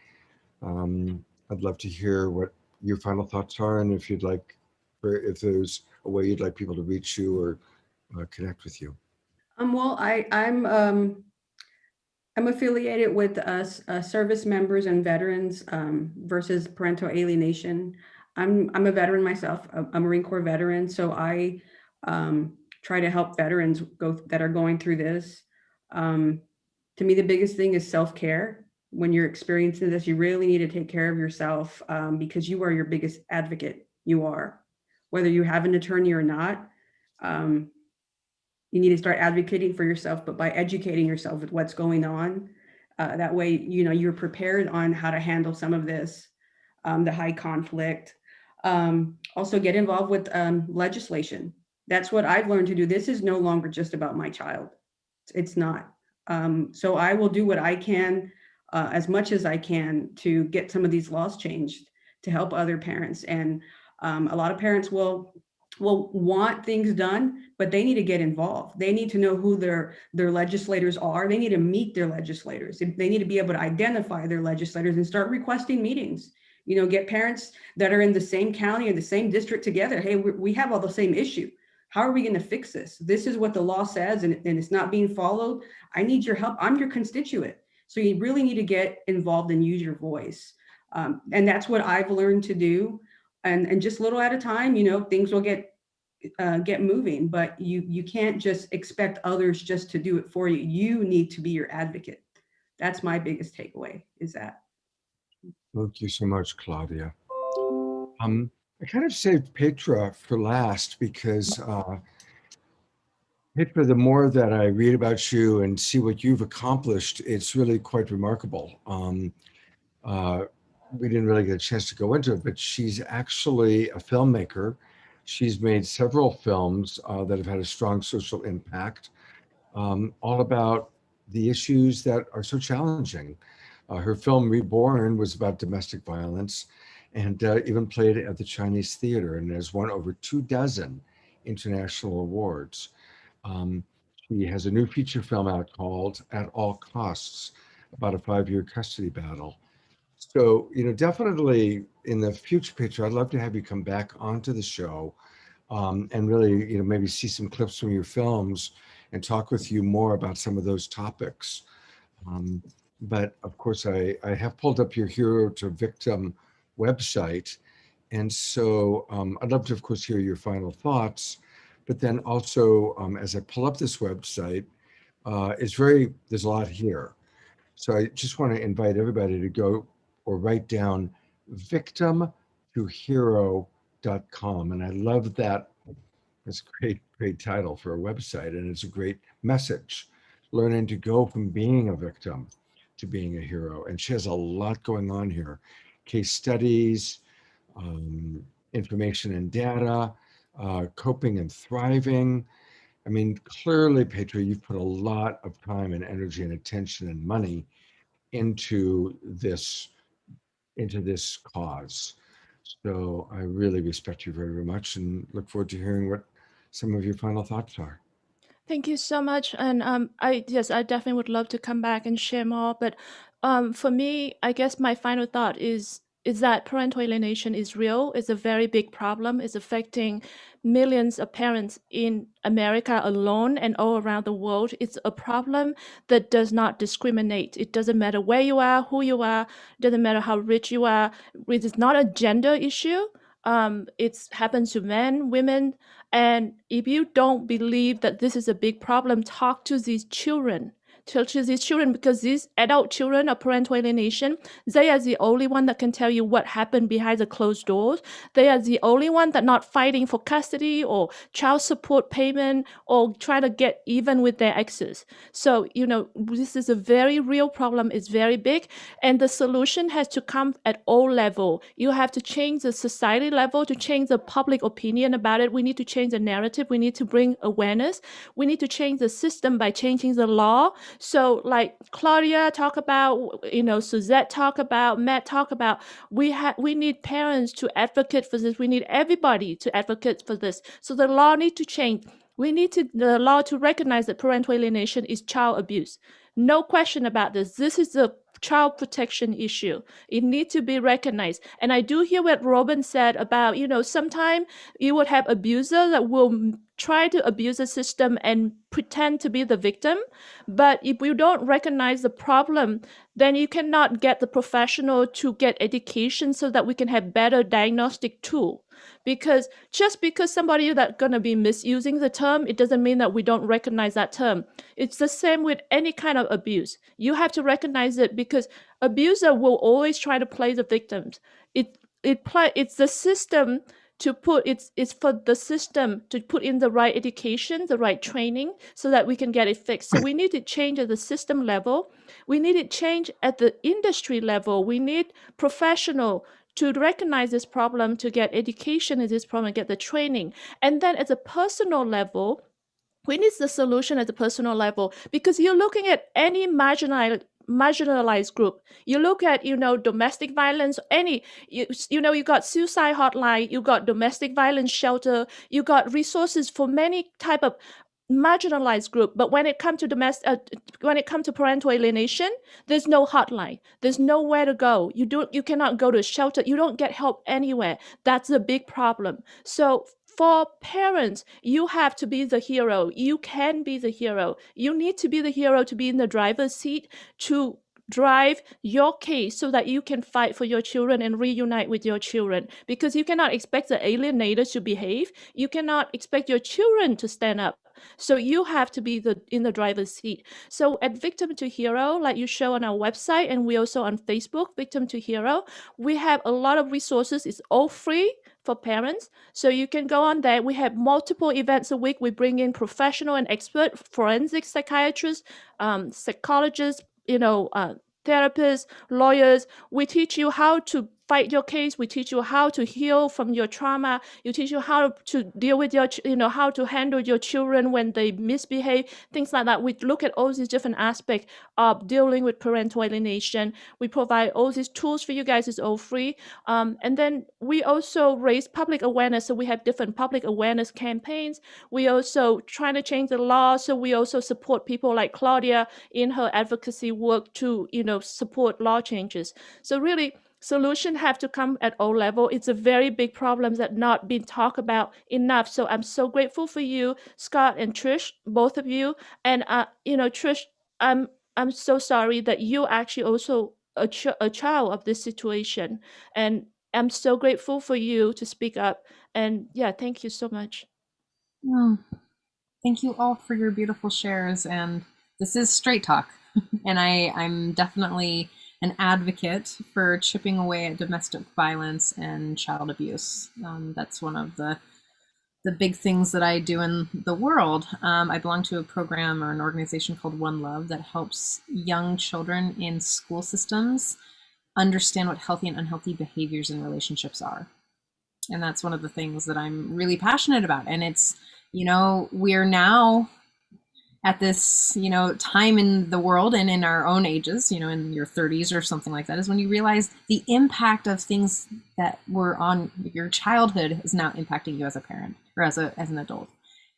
I'd love to hear what your final thoughts are, and if you'd like, if there's a way you'd like people to reach you or connect with you. Well, I'm affiliated with service members and veterans versus parental alienation. I'm a veteran myself, a Marine Corps veteran, so I try to help veterans that are going through this. To me, the biggest thing is self-care. When you're experiencing this, you really need to take care of yourself because you are your biggest advocate. You are, whether you have an attorney or not. You need to start advocating for yourself, but by educating yourself with what's going on. That way, you're prepared on how to handle some of this, the high conflict. Also get involved with legislation. That's what I've learned to do. This is no longer just about my child. It's not. So I will do what I can, as much as I can, to get some of these laws changed to help other parents. And a lot of parents will want things done, but they need to get involved. They need to know who their legislators are. They need to meet their legislators. They need to be able to identify their legislators and start requesting meetings. Get parents that are in the same county or the same district together. Hey, we have all the same issue. How are we going to fix this? This is what the law says, and it's not being followed. I need your help. I'm your constituent. So you really need to get involved and use your voice. And that's what I've learned to do. And just little at a time, things will get moving, but you can't just expect others just to do it for you. You need to be your advocate. That's my biggest takeaway, is that. Thank you so much, Claudia. I kind of saved Petra for last because Petra, the more that I read about you and see what you've accomplished, it's really quite remarkable. We didn't really get a chance to go into it, but she's actually a filmmaker. She's made several films that have had a strong social impact, all about the issues that are so challenging. Her film Reborn was about domestic violence and even played at the Chinese Theater and has won over 24 international awards. She has a new feature film out called At All Costs, about a 5-year custody battle. So, definitely in the future, Petra, I'd love to have you come back onto the show and really, maybe see some clips from your films and talk with you more about some of those topics. But of course, I have pulled up your Hero to Victim website. And so I'd love to, of course, hear your final thoughts. But then also, as I pull up this website, there's a lot here. So I just want to invite everybody to go or write down victimtohero.com. And I love that. It's a great title for a website. And it's a great message, learning to go from being a victim to being a hero. And she has a lot going on here. Case studies, information and data, coping and thriving. I mean, clearly, Petra, you've put a lot of time and energy and attention and money into this cause. So I really respect you very, very much and look forward to hearing what some of your final thoughts are. Thank you so much. And I definitely would love to come back and share more. But for me, I guess my final thought is is that parental alienation is real. It's a very big problem. It's affecting millions of parents in America alone and all around the world. It's a problem that does not discriminate. It doesn't matter where you are, who you are, it doesn't matter how rich you are. It is not a gender issue. It happens to men, women, and if you don't believe that this is a big problem, talk to these children. Talk to these children, because these adult children of parental alienation, they are the only one that can tell you what happened behind the closed doors. They are the only one that not fighting for custody or child support payment or trying to get even with their exes. So, this is a very real problem. It's very big. And the solution has to come at all level. You have to change the society level to change the public opinion about it. We need to change the narrative. We need to bring awareness. We need to change the system by changing the law. So like Claudia talk about, Suzette talk about, Matt talk about, we need parents to advocate for this. We need everybody to advocate for this. So the law need to change. We need the law to recognize that parental alienation is child abuse. No question about this. This is a child protection issue. It needs to be recognized. And I do hear what Robin said about, sometimes you would have abuser that will try to abuse the system and pretend to be the victim. But if you don't recognize the problem, then you cannot get the professional to get education so that we can have better diagnostic tool. Because just because somebody that's going to be misusing the term, it doesn't mean that we don't recognize that term. It's the same with any kind of abuse. You have to recognize it, because abuser will always try to play the victims. It's the system to put it's for the system to put in the right education, the right training, so that we can get it fixed. So we need to change at the system level. We need to change at the industry level. We need professional to recognize this problem, to get education in this problem, get the training. And then at the personal level, we need the solution at the personal level, because you're looking at any marginalized group. You look at, domestic violence, you got suicide hotline, you got domestic violence shelter, you got resources for many type of marginalized group. But when it comes to parental alienation, there's no hotline, there's nowhere to go. You cannot go to a shelter, you don't get help anywhere. That's a big problem. So for parents, you have to be the hero. You can be the hero. You need to be the hero, to be in the driver's seat, to drive your case so that you can fight for your children and reunite with your children. Because you cannot expect the alienators to behave. You cannot expect your children to stand up. So you have to be in the driver's seat. So at Victim to Hero, like you show on our website, and we also on Facebook, Victim to Hero, we have a lot of resources. It's all free for parents. So you can go on there. We have multiple events a week. We bring in professional and expert forensic psychiatrists, psychologists, therapists, lawyers. We teach you how to fight your case. We teach you how to heal from your trauma. You teach you how to deal with how to handle your children when they misbehave, things like that. We look at all these different aspects of dealing with parental alienation. We provide all these tools for you guys. It's all free. And then we also raise public awareness. So we have different public awareness campaigns. We also trying to change the law. So we also support people like Claudia in her advocacy work to, support law changes. So really, solutions have to come at all levels. It's a very big problem that not been talked about enough. So I'm so grateful for you, Scott and Trish, both of you. And Trish, I'm so sorry that you actually also a child of this situation. And I'm so grateful for you to speak up. And yeah, thank you so much. Thank you all for your beautiful shares. And this is Straight Talk. And I'm definitely an advocate for chipping away at domestic violence and child abuse. That's one of the big things that I do in the world. I belong to a program or an organization called One Love that helps young children in school systems understand what healthy and unhealthy behaviors and relationships are. And that's one of the things that I'm really passionate about. And it's, we're now at this, time in the world and in our own ages, in your 30s or something like that, is when you realize the impact of things that were on your childhood is now impacting you as a parent or as an adult.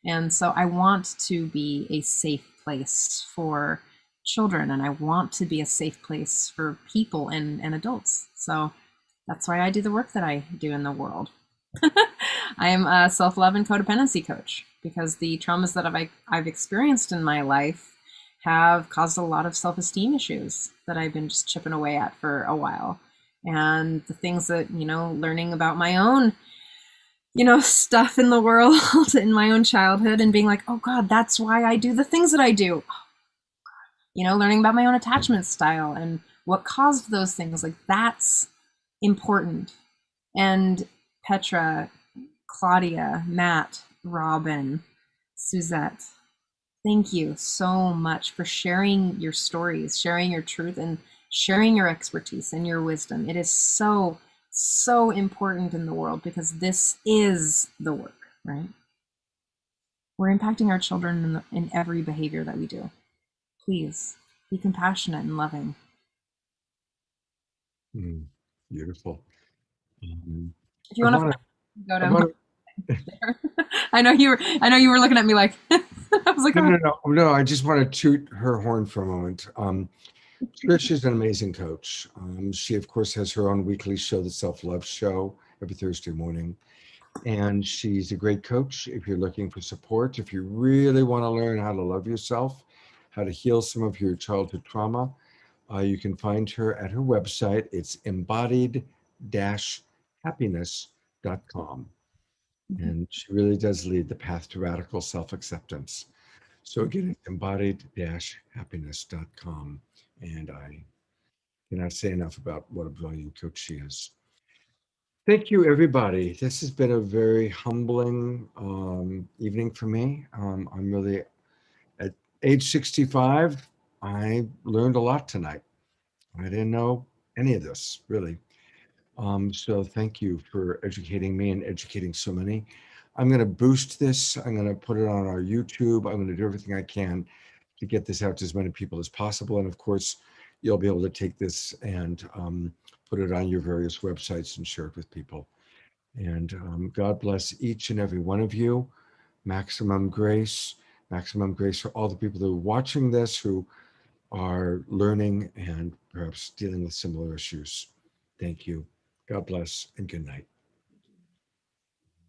And so I want to be a safe place for children, and I want to be a safe place for people and adults. So That's why I do the work that I do in the world. I am a self-love and codependency coach because the traumas that I've experienced in my life have caused a lot of self-esteem issues that I've been just chipping away at for a while. And the things that, learning about my own, stuff in the world in my own childhood and being like, oh God, that's why I do the things that I do. Learning about my own attachment style and what caused those things. Like, that's important. And Petra, Claudia, Matt, Robin, Suzette, thank you so much for sharing your stories, sharing your truth, and sharing your expertise and your wisdom. It is so, so important in the world because this is the work, right? We're impacting our children in every behavior that we do. Please be compassionate and loving. Beautiful. If you want to go to, wanna, I know you were looking at me like, I was like, no, I just want to toot her horn for a moment. Trish is an amazing coach. She, of course, has her own weekly show, the Self-Love Show, every Thursday morning. And she's a great coach if you're looking for support, if you really want to learn how to love yourself, how to heal some of your childhood trauma. You can find her at her website. It's embodied-happiness.com. And she really does lead the path to radical self-acceptance. So again, it's embodied-happiness.com. And I cannot say enough about what a brilliant coach she is. Thank you, everybody. This has been a very humbling evening for me. I'm really, at age 65, I learned a lot tonight. I didn't know any of this, really. So thank you for educating me and educating so many. I'm going to boost this. I'm going to put it on our YouTube. I'm going to do everything I can to get this out to as many people as possible. And of course, you'll be able to take this and put it on your various websites and share it with people. And God bless each and every one of you. Maximum grace for all the people who are watching this, who are learning and perhaps dealing with similar issues. Thank you. God bless and good night.